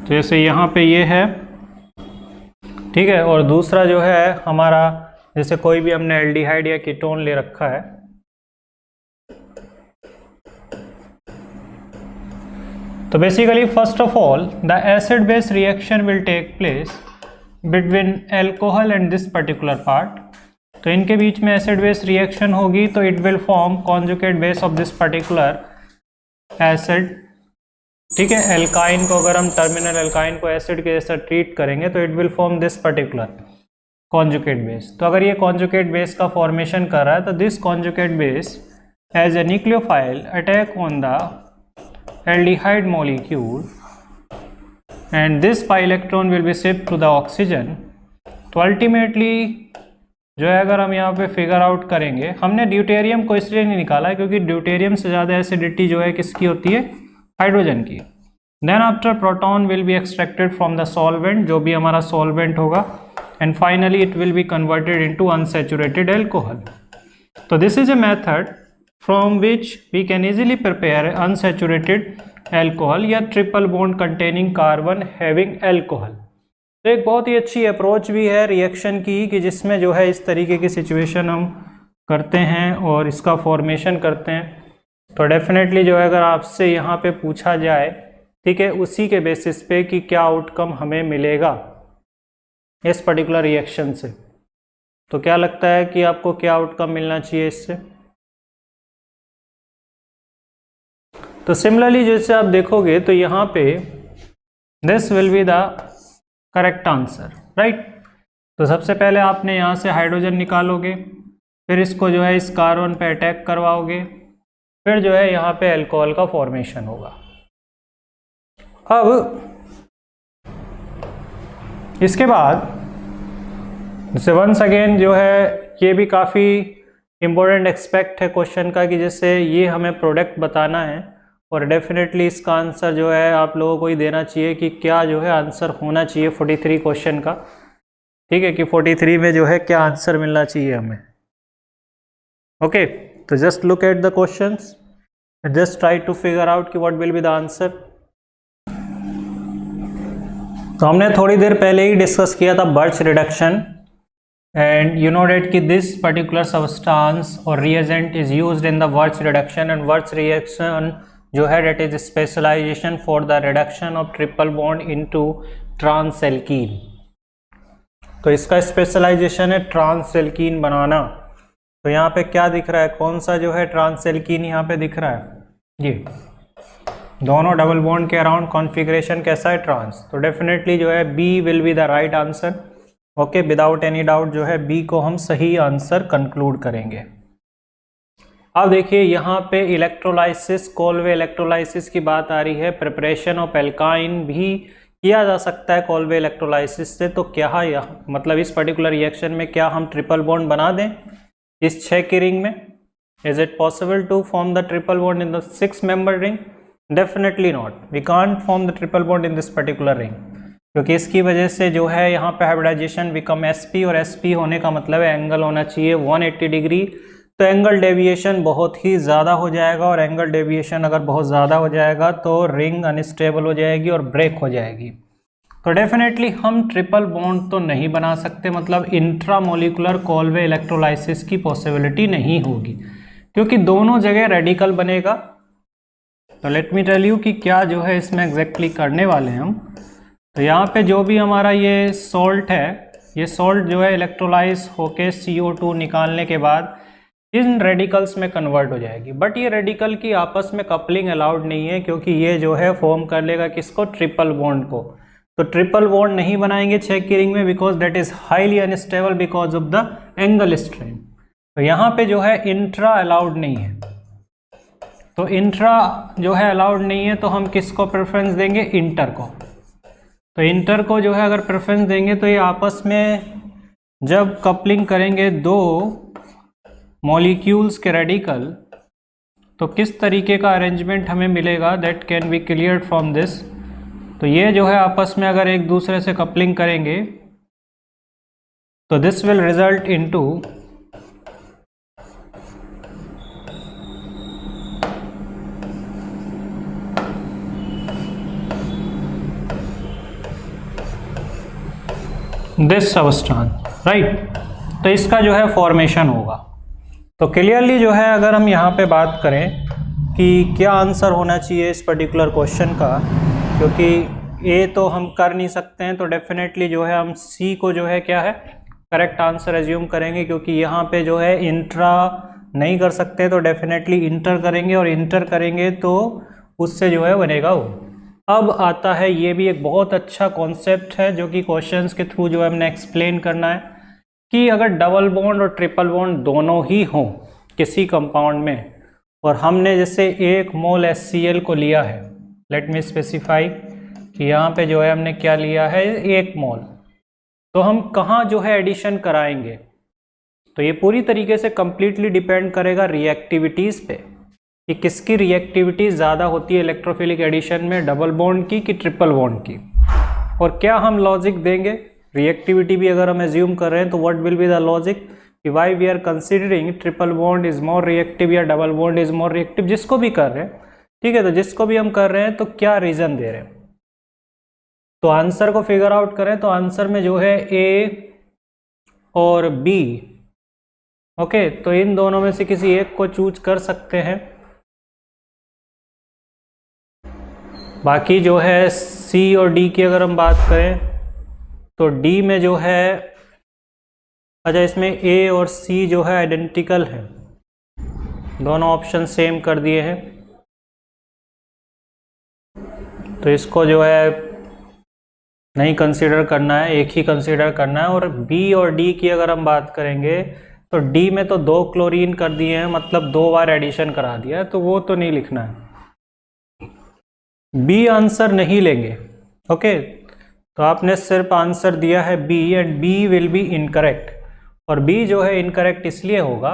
Speaker 1: जैसे यहाँ पे ये है, ठीक है, और दूसरा जो है हमारा, जैसे कोई भी हमने एल्डिहाइड या कीटोन ले रखा है, तो basically first of all the acid base reaction will take place between alcohol and this particular part. तो इनके बीच में एसिड बेस रिएक्शन होगी, तो it will form conjugate base of this particular acid, ठीक है। एल्काइन को, अगर हम टर्मिनल एल्काइन को एसिड के जैसा ट्रीट करेंगे तो it will form this particular conjugate base. तो अगर ये कॉन्जुगेट बेस का फॉर्मेशन कर रहा है तो this conjugate base as a nucleophile attack on the aldehyde molecule and this pi electron will be shift to the oxygen. तो ultimately जो है, अगर हम यहाँ पे फिगर आउट करेंगे, हमने ड्यूटेरियम को इसलिए नहीं निकाला है क्योंकि ड्यूटेरियम से ज़्यादा एसिडिटी जो है किसकी होती है, हाइड्रोजन की। Then after proton will be extracted from the solvent, जो भी हमारा सॉल्वेंट होगा, and finally it will be converted into unsaturated alcohol. तो this is a method from which we can easily prepare unsaturated alcohol या triple bond containing carbon having alcohol. तो एक बहुत ही अच्छी अप्रोच भी है रिएक्शन की, कि जिसमें जो है इस तरीके की सिचुएशन हम करते हैं और इसका फॉर्मेशन करते हैं। तो डेफिनेटली जो है, अगर आपसे यहाँ पे पूछा जाए, ठीक है, उसी के बेसिस पे कि क्या आउटकम हमें मिलेगा इस पर्टिकुलर रिएक्शन से, तो क्या लगता है कि आपको क्या आउटकम मिलना चाहिए इससे। तो सिमिलरली जैसे आप देखोगे तो यहाँ पे this will be the correct answer, right. तो सबसे पहले आपने यहाँ से हाइड्रोजन निकालोगे, फिर इसको जो है इस कार्बन पे अटैक करवाओगे, फिर जो है यहाँ पे अल्कोहल का फॉर्मेशन होगा। अब इसके बाद जैसे वंस अगेन जो है, ये भी काफ़ी इम्पोर्टेंट एक्सपेक्ट है क्वेश्चन का, कि जैसे ये हमें प्रोडक्ट बताना है और डेफिनेटली इसका आंसर जो है आप लोगों को ही देना चाहिए कि क्या जो है आंसर होना चाहिए 43 क्वेश्चन का, ठीक है, कि 43 में जो है क्या आंसर मिलना चाहिए हमें। ओके, तो just look at the questions, just try to figure out कि what will be the answer. तो हमने थोड़ी देर पहले ही डिस्कस किया था Birch reduction, and you know that कि दिस पर्टिकुलर सब्सटेंस और reagent is used in the Birch reduction, and Birch reaction जो है that is specialization for the reduction of triple bond into trans alkene. तो इसका specialisation है trans alkene बनाना। तो यहाँ पे क्या दिख रहा है, कौन सा जो है ट्रांस एल्कीन यहाँ पे दिख रहा है, ये दोनों डबल बॉन्ड के अराउंड कॉन्फ़िगरेशन कैसा है, ट्रांस। तो डेफिनेटली जो है B will be the right answer. Okay, without any doubt जो है बी को हम सही आंसर कंक्लूड करेंगे। अब देखिए यहाँ पे इलेक्ट्रोलाइसिस, कोलवे इलेक्ट्रोलाइसिस की बात आ रही है। प्रिपरेशन ऑफ एल्काइन भी किया जा सकता है कोलवे इलेक्ट्रोलाइसिस से। तो क्या यह मतलब इस पर्टिकुलर रिएक्शन में क्या हम ट्रिपल बॉन्ड बना दें इस 6 की रिंग में? Is it possible to form the triple bond in the 6 member ring? Definitely not, we can't form the triple bond in this particular ring, क्योंकि इसकी वजह से जो है यहाँ पे हाइब्रिडाइजेशन बिकम sp, और sp होने का मतलब है एंगल होना चाहिए 180 डिग्री। तो एंगल डेविएशन बहुत ही ज़्यादा हो जाएगा, और एंगल डेविएशन अगर बहुत ज़्यादा हो जाएगा तो रिंग अनस्टेबल हो जाएगी और ब्रेक हो जाएगी। तो डेफिनेटली हम ट्रिपल बॉन्ड तो नहीं बना सकते, मतलब इंट्रामोलिकुलर कोलवे इलेक्ट्रोलाइसिस की पॉसिबिलिटी नहीं होगी, क्योंकि दोनों जगह रेडिकल बनेगा। तो लेट मी टेल यू कि क्या जो है इसमें एग्जैक्टली करने वाले हैं हम। तो यहाँ पे जो भी हमारा ये सॉल्ट है, ये सॉल्ट जो है इलेक्ट्रोलाइज होके CO2 निकालने के बाद इन रेडिकल्स में कन्वर्ट हो जाएगी। बट ये रेडिकल की आपस में कपलिंग अलाउड नहीं है, क्योंकि ये जो है फॉर्म कर लेगा किसको, ट्रिपल बॉन्ड को। तो ट्रिपल बॉन्ड नहीं बनाएंगे 6 की रिंग में, because that is highly unstable because of the angle strain. तो यहाँ पे जो है इंट्रा अलाउड नहीं है। तो इंट्रा जो है अलाउड नहीं है, तो हम किसको प्रेफरेंस देंगे, इंटर को। तो इंटर को जो है अगर प्रेफरेंस देंगे तो ये आपस में जब कपलिंग करेंगे दो मॉलिक्यूल्स के रेडिकल, तो किस तरीके का अरेंजमेंट हमें मिलेगा, that can be cleared from this. तो ये जो है आपस में अगर एक दूसरे से कपलिंग करेंगे तो this will result into this substance, right. तो इसका जो है फॉर्मेशन होगा। तो क्लियरली जो है अगर हम यहाँ पे बात करें कि क्या आंसर होना चाहिए इस पर्टिकुलर क्वेश्चन का, क्योंकि ए तो हम कर नहीं सकते हैं, तो डेफिनेटली जो है हम सी को जो है क्या है करेक्ट आंसर एज्यूम करेंगे, क्योंकि यहाँ पे जो है इंट्रा नहीं कर सकते, तो डेफिनेटली इंटर करेंगे, और इंटर करेंगे तो उससे जो है बनेगा वो। अब आता है, ये भी एक बहुत अच्छा कॉन्सेप्ट है जो कि क्वेश्चंस के थ्रू जो है हमने एक्सप्लेन करना है, कि अगर डबल बॉन्ड और ट्रिपल बॉन्ड दोनों ही हों किसी कंपाउंड में, और हमने जैसे 1 मोल HCl को लिया है, लेट मी स्पेसिफाई कि यहाँ पे जो है हमने क्या लिया है 1 मोल, तो हम कहाँ जो है एडिशन कराएंगे, तो ये पूरी तरीके से कंप्लीटली डिपेंड करेगा रिएक्टिविटीज़ पे, कि किसकी रिएक्टिविटी ज़्यादा होती है इलेक्ट्रोफिलिक एडिशन में, डबल बॉन्ड की कि ट्रिपल बॉन्ड की। और क्या हम लॉजिक देंगे, रिएक्टिविटी भी अगर हम एज्यूम कर रहे हैं तो what will be the logic, कि why we are considering triple bond is more reactive या double bond is more reactive, जिसको भी कर रहे हैं, ठीक है। तो जिसको भी हम कर रहे हैं तो क्या रीज़न दे रहे हैं, तो आंसर को फिगर आउट करें तो आंसर में जो है ए और बी, ओके, तो इन दोनों में से किसी एक को चूज कर सकते हैं। बाकी जो है सी और डी की अगर हम बात करें तो डी में जो है, अच्छा इसमें ए और सी जो है आइडेंटिकल है, दोनों ऑप्शन सेम कर दिए हैं, तो इसको जो है नहीं कंसीडर करना है, एक ही कंसीडर करना है। और बी और डी की अगर हम बात करेंगे तो डी में तो 2 क्लोरीन कर दिए हैं, मतलब 2 बार एडिशन करा दिया है, तो वो तो नहीं लिखना है, बी आंसर नहीं लेंगे, ओके। तो आपने सिर्फ आंसर दिया है B, and B will be incorrect. और बी जो है इनकरेक्ट इसलिए होगा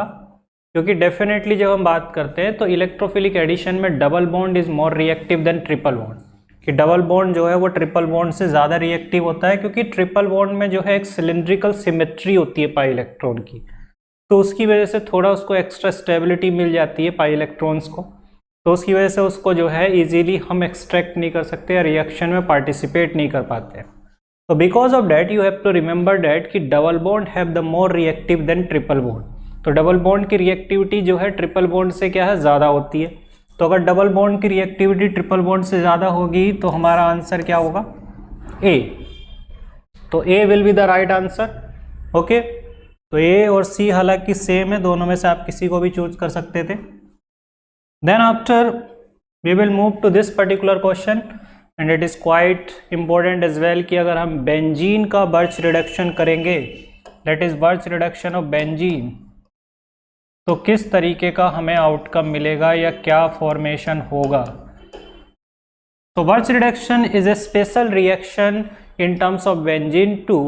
Speaker 1: क्योंकि डेफिनेटली जब हम बात करते हैं तो इलेक्ट्रोफिलिक एडिशन में double bond is more reactive than triple bond, कि डबल बॉन्ड जो है वो ट्रिपल बॉन्ड से ज़्यादा रिएक्टिव होता है, क्योंकि ट्रिपल बॉन्ड में जो है एक सिलिंड्रिकल सिमेट्री होती है पाई इलेक्ट्रॉन की, तो उसकी वजह से थोड़ा उसको एक्स्ट्रा स्टेबिलिटी मिल जाती है पाई इलेक्ट्रॉन्स को, तो उसकी वजह से उसको जो है इजीली हम एक्सट्रैक्ट नहीं कर सकते या रिएक्शन में पार्टिसिपेट नहीं कर पाते। तो because of that you have to remember that कि double bond have the more reactive than triple bond, तो डबल बॉन्ड की रिएक्टिविटी जो है ट्रिपल बॉन्ड से क्या है ज़्यादा होती है। तो अगर डबल बॉन्ड की रिएक्टिविटी ट्रिपल बॉन्ड से ज़्यादा होगी तो हमारा आंसर क्या होगा ए, तो A will be the right answer, okay. तो ए और सी हालांकि सेम है, दोनों में से आप किसी को भी चूज कर सकते थे। Then after we will move to this particular question, and it is quite important as well, कि अगर हम बेंजीन का बर्च रिडक्शन करेंगे, that is Birch reduction of benzene, तो किस तरीके का हमें आउटकम मिलेगा या क्या फॉर्मेशन होगा। तो Birch reduction is a special reaction in terms of benzene to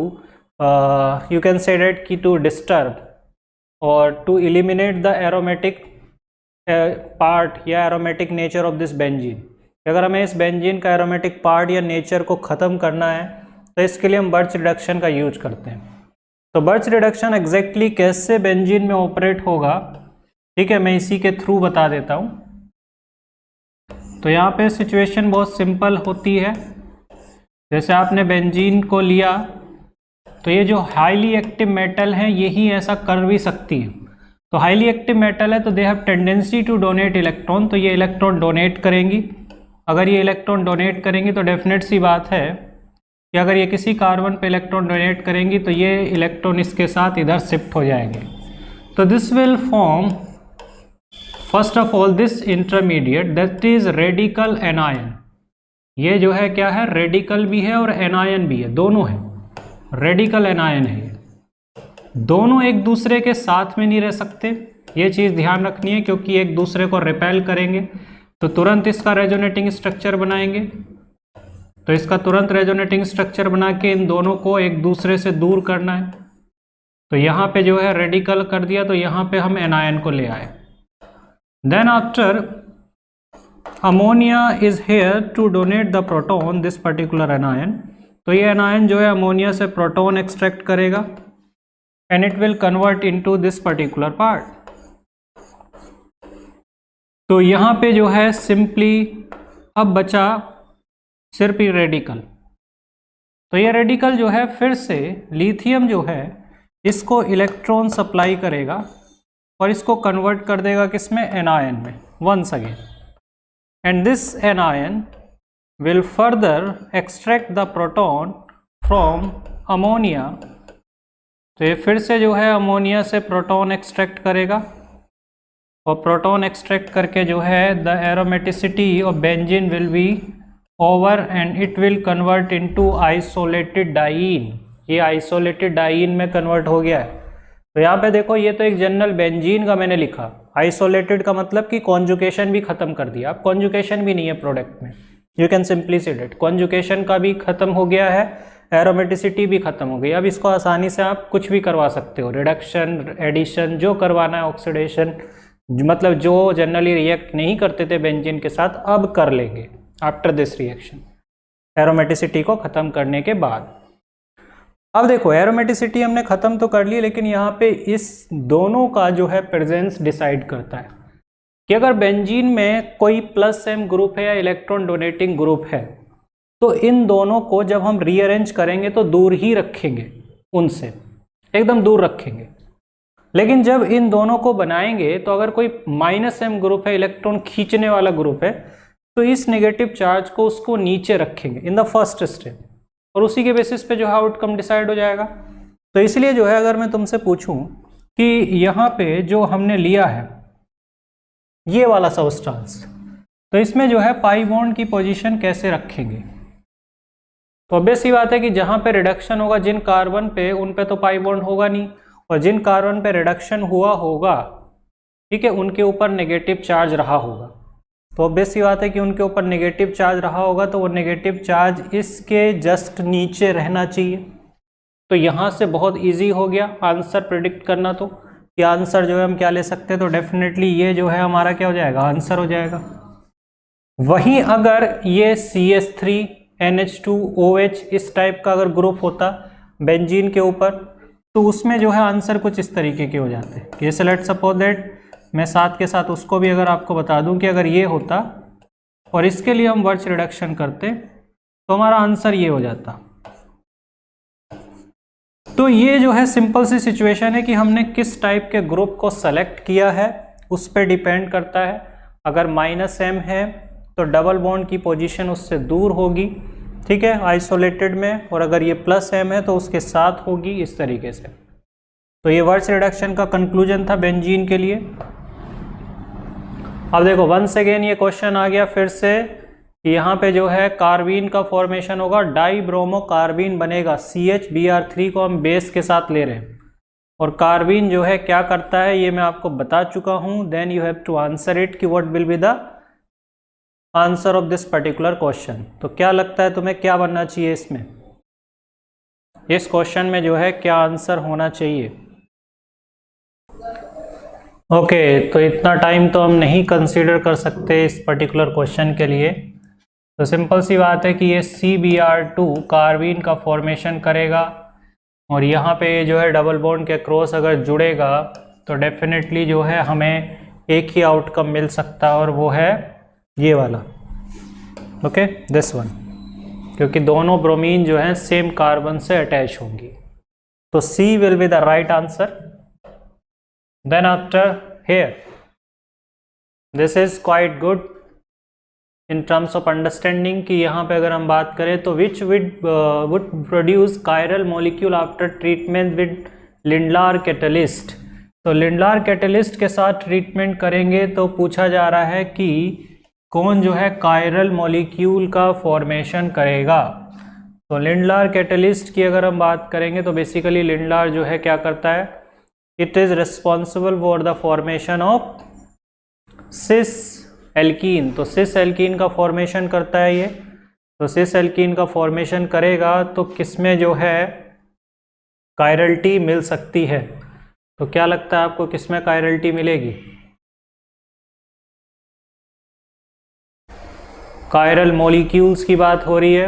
Speaker 1: you can say that कि to disturb or to eliminate the aromatic part या aromatic nature of this benzene। अगर हमें इस बेंजीन का aromatic part या nature को ख़त्म करना है तो इसके लिए हम बर्च रिडक्शन का यूज करते हैं। तो बर्च रिडक्शन एग्जैक्टली कैसे बेंजीन में ऑपरेट होगा, ठीक है, मैं इसी के थ्रू बता देता हूँ। तो यहाँ पे सिचुएशन बहुत सिंपल होती है, जैसे आपने बेंजीन को लिया तो ये जो हाईली एक्टिव मेटल हैं यही ऐसा कर भी सकती है। तो हाईली एक्टिव मेटल है तो they have tendency to donate electron, तो ये इलेक्ट्रॉन डोनेट करेंगी। अगर ये इलेक्ट्रॉन डोनेट करेंगी तो डेफिनेट सी बात है कि अगर ये किसी कार्बन पे इलेक्ट्रॉन डोनेट करेंगी तो ये इलेक्ट्रॉन इसके साथ इधर शिफ्ट हो जाएंगे। तो this will form first of all this intermediate that is radical anion. ये जो है क्या है, रेडिकल भी है और एनायन भी है, दोनों है, रेडिकल एनायन है। दोनों एक दूसरे के साथ में नहीं रह सकते, ये चीज़ ध्यान रखनी है, क्योंकि एक दूसरे को रिपेल करेंगे तो तुरंत इसका रेजोनेटिंग स्ट्रक्चर बनाएंगे। तो इसका तुरंत रेजोनेटिंग स्ट्रक्चर बना के इन दोनों को एक दूसरे से दूर करना है। तो यहाँ पे जो है रेडिकल कर दिया, तो यहाँ पे हम एनायन को ले आए। Then after ammonia is here to donate the proton, this particular anion. तो ये एनायन जो है अमोनिया से प्रोटॉन एक्सट्रैक्ट करेगा। and it will convert into this particular part. तो यहाँ पे जो है सिंपली अब बचा सिर्फ ये रेडिकल। तो ये रेडिकल जो है फिर से लिथियम जो है इसको इलेक्ट्रॉन सप्लाई करेगा और इसको कन्वर्ट कर देगा किसमें, एनायन में, once again, and this anion will further extract the proton from ammonia. तो ये फिर से जो है अमोनिया से प्रोटॉन एक्सट्रैक्ट करेगा और प्रोटॉन एक्सट्रैक्ट करके जो है the aromaticity of benzene will be over and it will convert into isolated diene. ये आइसोलेटेड डाइन में कन्वर्ट हो गया है। तो यहाँ पे देखो ये तो एक जनरल बेंजीन का मैंने लिखा, आइसोलेटेड का मतलब कि कॉन्जुगेशन भी खत्म कर दिया। अब कॉन्जुगेशन भी नहीं है प्रोडक्ट में, you can simply see it, conjugation का भी खत्म हो गया है, एरोमेटिसिटी भी खत्म हो गई। अब इसको आसानी से आप कुछ भी करवा सकते हो, रिडक्शन, एडिशन, जो करवाना है, ऑक्सीडेशन, मतलब जो जनरली रिएक्ट नहीं करते थे बेंजीन के साथ अब कर लेंगे आफ्टर दिस रिएक्शन, एरोमेटिसिटी को ख़त्म करने के बाद। अब देखो एरोमेटिसिटी हमने ख़त्म तो कर ली, लेकिन यहाँ पे इस दोनों का जो है प्रेजेंस डिसाइड करता है कि अगर बेंजीन में कोई +m ग्रुप है या इलेक्ट्रॉन डोनेटिंग ग्रुप है तो इन दोनों को जब हम रीअरेंज करेंगे तो दूर ही रखेंगे, उनसे एकदम दूर रखेंगे। लेकिन जब इन दोनों को बनाएंगे तो अगर कोई -m ग्रुप है, इलेक्ट्रॉन खींचने वाला ग्रुप है, तो इस नेगेटिव चार्ज को उसको नीचे रखेंगे इन द फर्स्ट स्टेप, और उसी के बेसिस पे जो है आउटकम डिसाइड हो जाएगा। तो इसलिए जो है अगर मैं तुमसे पूछूं कि यहाँ पे जो हमने लिया है ये वाला सबस्टेंस, तो इसमें जो है पाई बॉन्ड की पोजीशन कैसे रखेंगे। तो ऑब्वियस सी बात है कि जहाँ पे रिडक्शन होगा जिन कार्बन पे, उन पे तो पाई बॉन्ड होगा नहीं, और जिन कार्बन पे रिडक्शन हुआ होगा, ठीक है, उनके ऊपर नेगेटिव चार्ज रहा होगा। तो ऑब्वियस सी बात है कि उनके ऊपर नेगेटिव चार्ज रहा होगा, तो वो नेगेटिव चार्ज इसके जस्ट नीचे रहना चाहिए। तो यहाँ से बहुत इजी हो गया आंसर प्रिडिक्ट करना। तो ये आंसर जो है हम क्या ले सकते हैं, तो डेफिनेटली ये जो है हमारा क्या हो जाएगा, आंसर हो जाएगा। वहीं अगर ये CH3NH2OH इस टाइप का अगर ग्रुप होता बेंजीन के ऊपर, तो उसमें जो है आंसर कुछ इस तरीके के हो जाते हैं। जैसे लेट्स सपोज दैट मैं साथ के साथ उसको भी अगर आपको बता दूं कि अगर ये होता और इसके लिए हम वर्च रिडक्शन करते तो हमारा आंसर ये हो जाता। तो ये जो है सिंपल सी सिचुएशन है कि हमने किस टाइप के ग्रुप को सेलेक्ट किया है उस पर डिपेंड करता है। अगर -m है तो डबल बॉन्ड की पोजीशन उससे दूर होगी, ठीक है, आइसोलेटेड में, और अगर ये +m है तो उसके साथ होगी, इस तरीके से। तो ये वर्च रिडक्शन का कंक्लूजन था बेंजीन के लिए। अब देखो वंस अगेन ये क्वेश्चन आ गया फिर से, यहाँ पे जो है कार्बीन का फॉर्मेशन होगा, डाई ब्रोमो कार्बीन बनेगा। CHBr3 को हम बेस के साथ ले रहे हैं, और कार्बीन जो है क्या करता है ये मैं आपको बता चुका हूँ। Then you have to answer it कि what will be the answer of this particular question. तो क्या लगता है तुम्हें क्या बनना चाहिए इसमें, इस क्वेश्चन में जो है क्या आंसर होना चाहिए। ओके, तो इतना टाइम तो हम नहीं कंसीडर कर सकते इस पर्टिकुलर क्वेश्चन के लिए। तो सिंपल सी बात है कि ये CBr2 कार्बीन का फॉर्मेशन करेगा, और यहाँ पे जो है डबल बॉन्ड के क्रॉस अगर जुड़ेगा तो डेफिनेटली जो है हमें एक ही आउटकम मिल सकता है, और वो है ये वाला, ओके, दिस वन, क्योंकि दोनों ब्रोमीन जो हैं सेम कार्बन से अटैच होंगी। तो C will be the right answer. Then after here, this is quite good in terms of understanding कि यहाँ पे अगर हम बात करें तो which would produce chiral molecule after treatment with Lindlar catalyst। तो Lindlar catalyst के साथ ट्रीटमेंट करेंगे तो पूछा जा रहा है कि कौन जो है chiral molecule का फॉर्मेशन करेगा। तो Lindlar catalyst की अगर हम बात करेंगे तो बेसिकली Lindlar जो है क्या करता है, it is responsible for the formation of cis alkene। तो cis alkene का फॉर्मेशन करता है ये। तो cis alkene का फॉर्मेशन करेगा तो किसमें जो है कायरल्टी मिल सकती है। तो क्या लगता है आपको किसमें कायरल्टी मिलेगी? कायरल मॉलिक्यूल्स की बात हो रही है।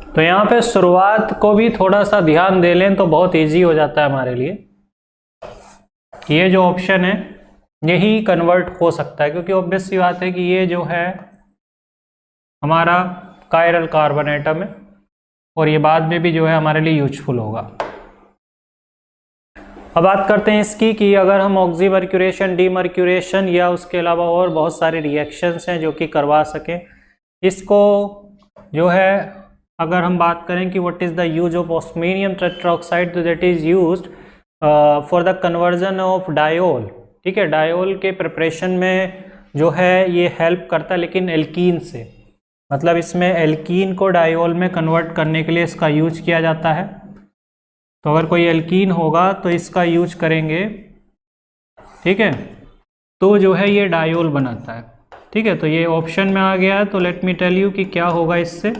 Speaker 1: तो यहाँ पे शुरुआत को भी थोड़ा सा ध्यान दे लें तो बहुत इजी हो जाता है हमारे लिए। ये जो ऑप्शन है यही कन्वर्ट हो सकता है, क्योंकि ऑब्वियस सी बात है कि ये जो है हमारा कायरल कार्बन एटम है और ये बाद में भी जो है हमारे लिए यूजफुल होगा। अब बात करते हैं इसकी कि अगर हम ऑक्सीमर्क्यूरेशन, डीमर्क्यूरेशन या उसके अलावा और बहुत सारे रिएक्शंस हैं जो कि करवा सकें, इसको जो है अगर हम बात करें कि what is the use of osmium tetroxide, तो that is used for the conversion of diol. ठीक है, डायोल के प्रिपरेशन में जो है ये हेल्प करता है, लेकिन एल्कीन से, मतलब इसमें एल्कीन को डायोल में कन्वर्ट करने के लिए इसका यूज किया जाता है। तो अगर कोई एल्कीन होगा तो इसका यूज करेंगे, ठीक है, तो जो है ये डायोल बनाता है। ठीक है, तो ये ऑप्शन में आ गया है। तो लेट मी टेल यू कि क्या होगा इससे।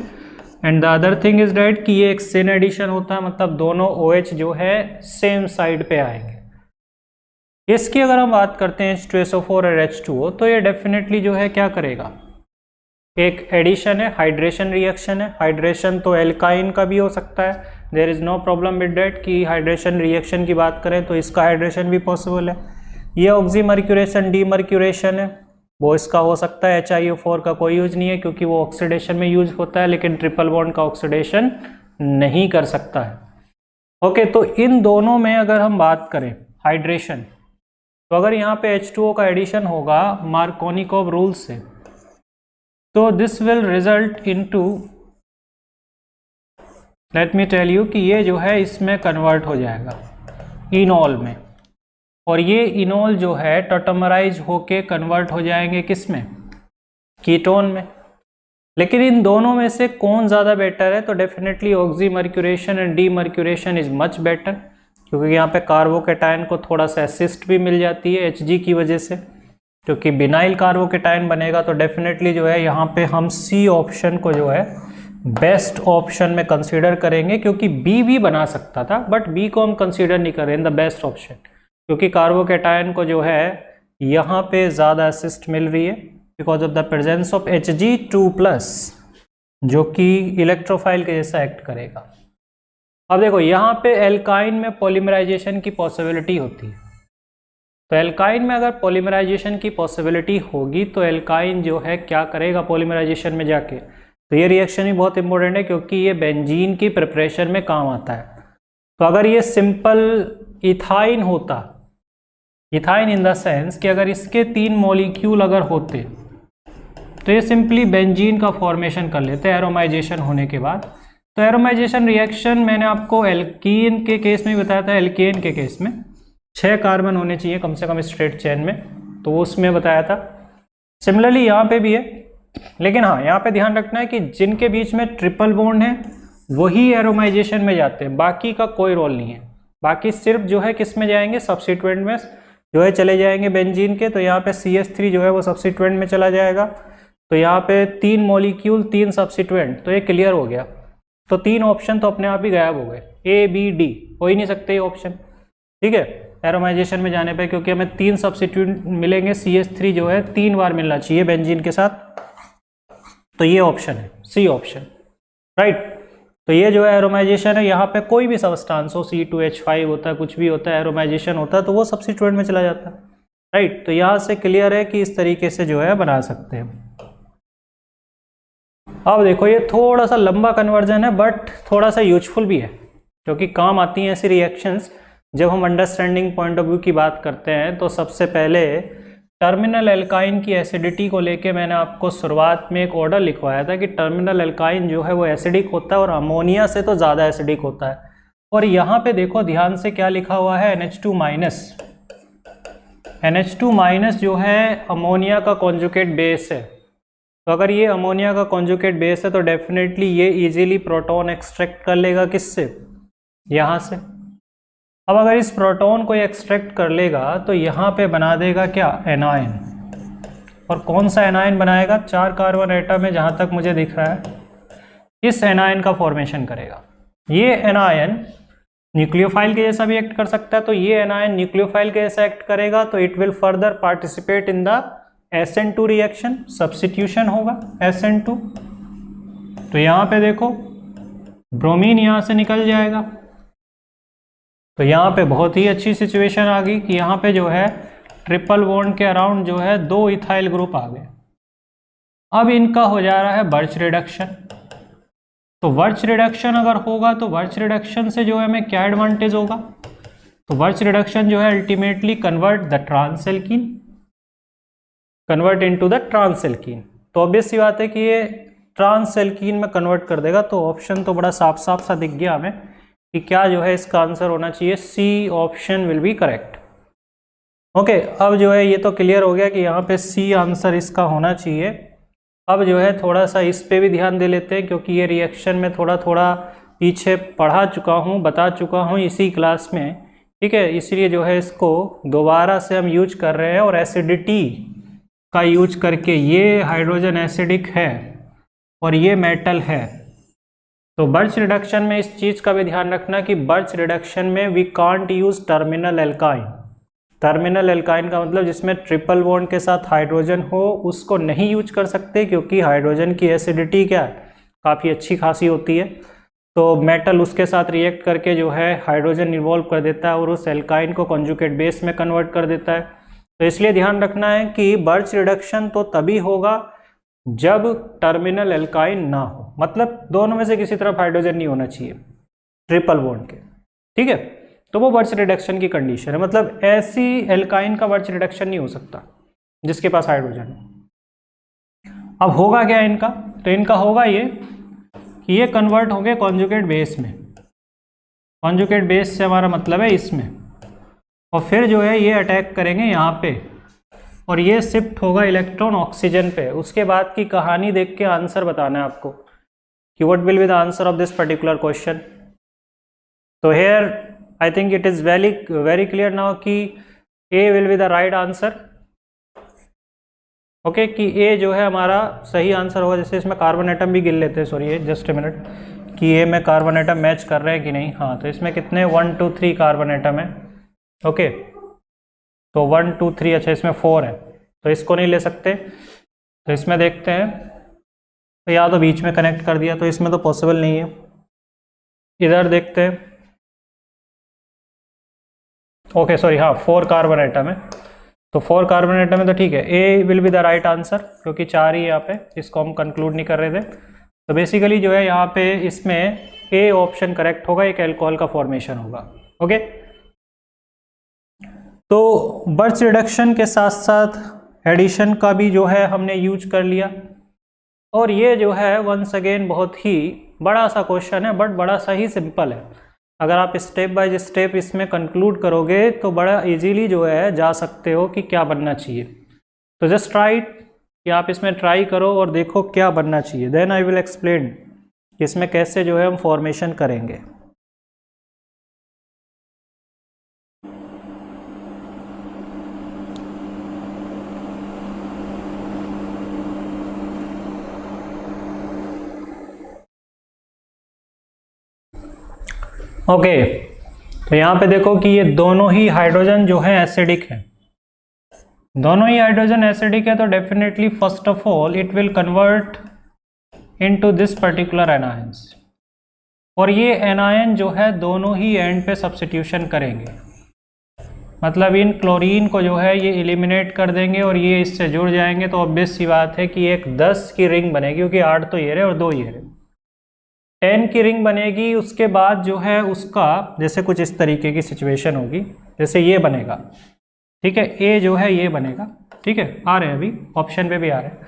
Speaker 1: And the other thing is that कि ये एक सिन एडिशन होता है, मतलब दोनों OH जो है सेम साइड पे आएंगे। इसकी अगर हम बात करते हैं H2SO4 और H2O, तो ये डेफिनेटली जो है क्या करेगा, एक एडिशन है, हाइड्रेशन रिएक्शन है। हाइड्रेशन तो एल्काइन का भी हो सकता है, there is no problem with that कि हाइड्रेशन रिएक्शन की बात करें तो इसका हाइड्रेशन भी पॉसिबल है। ये ऑक्सीमर्क्यूरेशन, डीमर्क्यूरेशन है, वो इसका हो सकता है। HiO4 का कोई यूज नहीं है क्योंकि वो ऑक्सीडेशन में यूज होता है, लेकिन ट्रिपल बॉन्ड का ऑक्सीडेशन नहीं कर सकता है। ओके, तो इन दोनों में अगर हम बात करें हाइड्रेशन, तो अगर यहाँ पे H2O का एडिशन होगा मार्कोनिकोव रूल से, तो this will result into, let me tell you कि ये जो है इसमें कन्वर्ट हो जाएगा इनॉल में, और ये इनॉल जो है टॉटमराइज होके कन्वर्ट हो जाएंगे किस में, कीटोन में। लेकिन इन दोनों में से कौन ज़्यादा बेटर है, तो definitely oxymercuration and demercuration is much better, क्योंकि यहाँ पे कार्बोकेटायन को थोड़ा सा असिस्ट भी मिल जाती है Hg की वजह से, क्योंकि बिनाइल कार्बोकेटायन बनेगा। तो डेफिनेटली जो है यहाँ पे हम C ऑप्शन को जो है बेस्ट ऑप्शन में कंसीडर करेंगे, क्योंकि B भी बना सकता था, बट B को हम कंसीडर नहीं कर रहे इन द बेस्ट ऑप्शन, क्योंकि कार्बोकेटायन को जो है यहाँ पे ज़्यादा असिस्ट मिल रही है because of the presence of Hg2+, जो कि इलेक्ट्रोफाइल के जैसा एक्ट करेगा। अब देखो यहाँ पे एल्काइन में पॉलीमराइजेशन की पॉसिबिलिटी होती है, तो एल्काइन में अगर पॉलीमराइजेशन की पॉसिबिलिटी होगी तो एल्काइन जो है क्या करेगा पॉलीमराइजेशन में जाके, तो ये रिएक्शन ही बहुत इंपॉर्टेंट है क्योंकि ये बेंजीन की प्रिपरेशन में काम आता है। तो अगर ये सिंपल इथाइन होता, इथाइन इन द सेंस कि अगर इसके 3 मॉलिक्यूल अगर होते तो ये सिंपली बेंजीन का फॉर्मेशन कर लेते एरोमाइजेशन होने के बाद। तो एरोमाइजेशन रिएक्शन मैंने आपको एल्कीन के केस में बताया था, एल्केन के केस में 6 कार्बन होने चाहिए कम से कम स्ट्रेट चेन में, तो वो उसमें बताया था। सिमिलरली यहाँ पे भी है, लेकिन हाँ यहाँ पे ध्यान रखना है कि जिनके बीच में ट्रिपल बॉन्ड है वही एरोमाइजेशन में जाते हैं, बाकी का कोई रोल नहीं है। बाकी सिर्फ जो है किस में जाएंगे, सब्स्टिट्यूएंट में जो है चले जाएंगे बेंजीन के। तो यहाँ पे CH3 जो है वो सब्स्टिट्यूएंट में चला जाएगा, तो यहाँ पे 3 मॉलिक्यूल 3 सब्स्टिट्यूएंट, तो ये क्लियर हो गया। तो 3 ऑप्शन तो अपने आप ही गायब हो गए, A B D हो ही नहीं सकते ये ऑप्शन, ठीक है, एरोमाइजेशन में जाने पे, क्योंकि हमें 3 सब्स्टिट्यूएंट मिलेंगे, CH3 जो है 3 बार मिलना चाहिए बेंजीन के साथ, तो ये ऑप्शन है C ऑप्शन, राइट। तो ये जो है एरोमाइजेशन है, यहाँ पे कोई भी सब्सटेंस हो, C2H5 होता है, कुछ भी होता है, एरोमाइजेशन होता है तो वो सब्स्टिट्यूएंट में चला जाता है, राइट। तो यहाँ से क्लियर है कि इस तरीके से जो है बना सकते हैं। अब देखो ये थोड़ा सा लंबा कन्वर्जन है बट थोड़ा सा यूजफुल भी है, क्योंकि काम आती हैं ऐसी रिएक्शंस जब हम अंडरस्टैंडिंग पॉइंट ऑफ व्यू की बात करते हैं। तो सबसे पहले टर्मिनल एल्काइन की एसिडिटी को लेके मैंने आपको शुरुआत में एक ऑर्डर लिखवाया था कि टर्मिनल एल्काइन जो है वो एसिडिक होता है और अमोनिया से तो ज़्यादा एसिडिक होता है। और यहाँ पे देखो ध्यान से क्या लिखा हुआ है, NH2- जो है अमोनिया का कॉन्जुगेट बेस है। तो अगर ये अमोनिया का कॉन्जुगेट बेस है तो डेफिनेटली ये इजीली प्रोटॉन एक्सट्रैक्ट कर लेगा, किससे, यहाँ से। अब अगर इस प्रोटॉन को एक्सट्रैक्ट कर लेगा तो यहाँ पे बना देगा क्या, एनायन। और कौन सा एनायन बनाएगा, 4 कार्बन एटम है जहाँ तक मुझे दिख रहा है, इस एनायन का फॉर्मेशन करेगा। ये एनायन न्यूक्लियोफाइल के जैसा भी एक्ट कर सकता है, तो ये एनायन न्यूक्लियोफाइल के जैसा एक्ट करेगा, तो it will further participate in the SN2 reaction, substitution होगा SN2। तो यहाँ पे देखो ब्रोमीन यहाँ से निकल जाएगा। तो यहाँ पे बहुत ही अच्छी सिचुएशन आ गई कि यहाँ पे जो है ट्रिपल बॉन्ड के अराउंड जो है 2 इथाइल ग्रुप आ गए। अब इनका हो जा रहा है बर्च रिडक्शन। तो बर्च रिडक्शन अगर होगा तो बर्च रिडक्शन से जो है हमें क्या एडवांटेज होगा, तो बर्च रिडक्शन जो है ultimately convert the trans alkene, convert into the trans alkene. तो ऑब्वियस सी बात है कि ये ट्रांसएल्कीन में कन्वर्ट कर देगा। तो ऑप्शन तो बड़ा साफ साफ सा दिख गया हमें कि क्या जो है इसका आंसर होना चाहिए, C option will be correct. Okay, अब जो है ये तो क्लियर हो गया कि यहाँ पे सी आंसर इसका होना चाहिए। अब जो है थोड़ा सा इस पे भी ध्यान दे लेते हैं, क्योंकि ये रिएक्शन में थोड़ा थोड़ा पीछे पढ़ा चुका हूँ, बता चुका हूँ इसी क्लास में, ठीक है। इसलिए जो है इसको दोबारा से हम यूज कर रहे हैं और एसिडिटी का यूज करके, ये हाइड्रोजन एसिडिक है और ये मेटल है। तो बर्च रिडक्शन में इस चीज़ का भी ध्यान रखना कि बर्च रिडक्शन में we can't use terminal alkyne. Terminal alkyne का मतलब जिसमें ट्रिपल बॉन्ड के साथ हाइड्रोजन हो, उसको नहीं यूज कर सकते, क्योंकि हाइड्रोजन की एसिडिटी क्या है, काफ़ी अच्छी खासी होती है। तो मेटल उसके साथ रिएक्ट करके जो है हाइड्रोजन इन्वॉल्व कर देता है और उस एल्काइन को कॉन्जुगेट बेस में कन्वर्ट कर देता है। तो इसलिए ध्यान रखना है कि बर्च रिडक्शन तो तभी होगा जब टर्मिनल एल्काइन ना हो, मतलब दोनों में से किसी तरफ हाइड्रोजन नहीं होना चाहिए ट्रिपल बॉन्ड के, ठीक है। तो वो बर्च रिडक्शन की कंडीशन है, मतलब ऐसी एल्काइन का बर्च रिडक्शन नहीं हो सकता जिसके पास हाइड्रोजन है। अब होगा क्या इनका, तो इनका होगा ये कि ये कन्वर्ट होंगे कॉन्जुगेट बेस में। कॉन्जुगेट बेस से हमारा मतलब है इसमें, और फिर जो है ये अटैक करेंगे यहाँ पे और ये शिफ्ट होगा इलेक्ट्रॉन ऑक्सीजन पे। उसके बाद की कहानी देख के आंसर बताना है आपको कि what will be the answer of this particular question. तो here I think it is very clear now कि A will be the right answer. Okay, कि ए जो है हमारा सही आंसर होगा। जैसे इसमें कार्बन एटम भी गिन लेते हैं, सॉरी जस्ट ए मिनट, कि ए में कार्बन एटम मैच कर रहे हैं कि नहीं। हाँ, तो इसमें कितने 1 2 3 कार्बन एटम है। ओके, तो 1 2 3, अच्छा इसमें 4 है, तो इसको नहीं ले सकते। तो इसमें देखते हैं, तो या तो बीच में कनेक्ट कर दिया, तो इसमें तो पॉसिबल नहीं है। इधर देखते हैं, ओके सॉरी, हाँ 4 कार्बन एटम है, तो 4 कार्बन एटम है, तो ठीक है, A will be the right answer, क्योंकि 4 ही यहाँ पे, इसको हम कंक्लूड नहीं कर रहे थे। तो बेसिकली जो है यहाँ पे इसमें ए ऑप्शन करेक्ट होगा, एक अल्कोहल का फॉर्मेशन होगा। ओके, तो बर्च रिडक्शन के साथ साथ एडिशन का भी जो है हमने यूज कर लिया। और ये जो है वंस अगेन बहुत ही बड़ा सा क्वेश्चन है, बट बड़ा सा ही सिंपल है। अगर आप स्टेप बाय स्टेप इसमें कंक्लूड करोगे तो बड़ा इजीली जो है जा सकते हो कि क्या बनना चाहिए। तो जस्ट ट्राई कि आप इसमें ट्राई करो और देखो क्या बनना चाहिए, देन आई विल एक्सप्लेन कि इसमें कैसे जो है हम फॉर्मेशन करेंगे। ओके, तो यहाँ पे देखो कि ये दोनों ही हाइड्रोजन जो है एसिडिक है, दोनों ही हाइड्रोजन एसिडिक है। तो definitely first of all it will convert into this particular anions, और ये एनायन जो है दोनों ही एंड पे सब्स्टिट्यूशन करेंगे, मतलब इन क्लोरीन को जो है ये एलिमिनेट कर देंगे और ये इससे जुड़ जाएंगे। तो ऑब्वियस सी बात है कि एक 10 की रिंग बनेगी, क्योंकि 8 तो ये रहे और 2 ये रहे, 10 की रिंग बनेगी। उसके बाद जो है उसका जैसे कुछ इस तरीके की सिचुएशन होगी, जैसे ये बनेगा, ठीक है, ए जो है ये बनेगा, ठीक है, आ रहे हैं अभी ऑप्शन पे भी आ रहे हैं।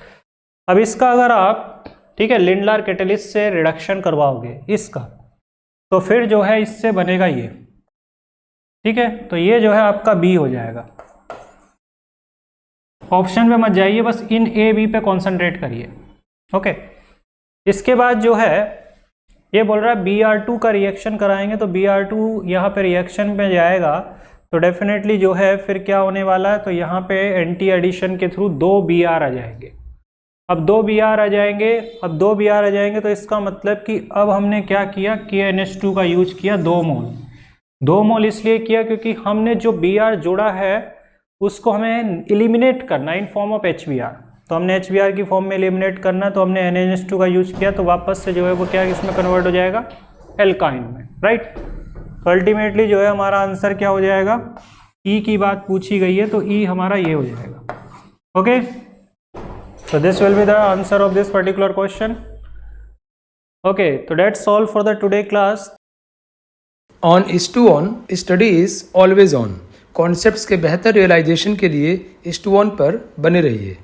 Speaker 1: अब इसका अगर आप, ठीक है, लिंडलार कैटेलिस्ट से रिडक्शन करवाओगे इसका, तो फिर जो है इससे बनेगा ये, ठीक है, तो ये जो है आपका बी हो जाएगा। ऑप्शन पे मत जाइए, बस इन ए बी पे कॉन्सेंट्रेट करिए। ओके, इसके बाद जो है ये बोल रहा है Br2 का रिएक्शन कराएंगे, तो Br2 यहाँ पे रिएक्शन पे जाएगा, तो डेफिनेटली जो है फिर क्या होने वाला है, तो यहाँ पे एंटी एडिशन के थ्रू 2 Br आ जाएंगे। अब 2 Br आ जाएंगे, अब 2 Br आ जाएंगे, तो इसका मतलब कि अब हमने क्या किया, KNH2 का यूज किया 2 मोल। 2 मोल इसलिए किया क्योंकि हमने जो Br जोड़ा है उसको हमें एलिमिनेट करना इन फॉर्म ऑफ HBr, तो हमने HBr की फॉर्म में एलिमिनेट करना, तो हमने NaNH2 का यूज किया, तो वापस से जो है वो क्या इसमें कन्वर्ट हो जाएगा एल्काइन में, राइट। तो अल्टीमेटली जो है हमारा आंसर क्या हो जाएगा, ई की बात पूछी गई है तो ई हमारा ये हो जाएगा। Okay, so this will be the answer of this particular question. Okay, so that's all for the today class.
Speaker 2: On is to on, study is always on. Concepts के बेहतर रियलाइजेशन के लिए is to on पर बने रहिए।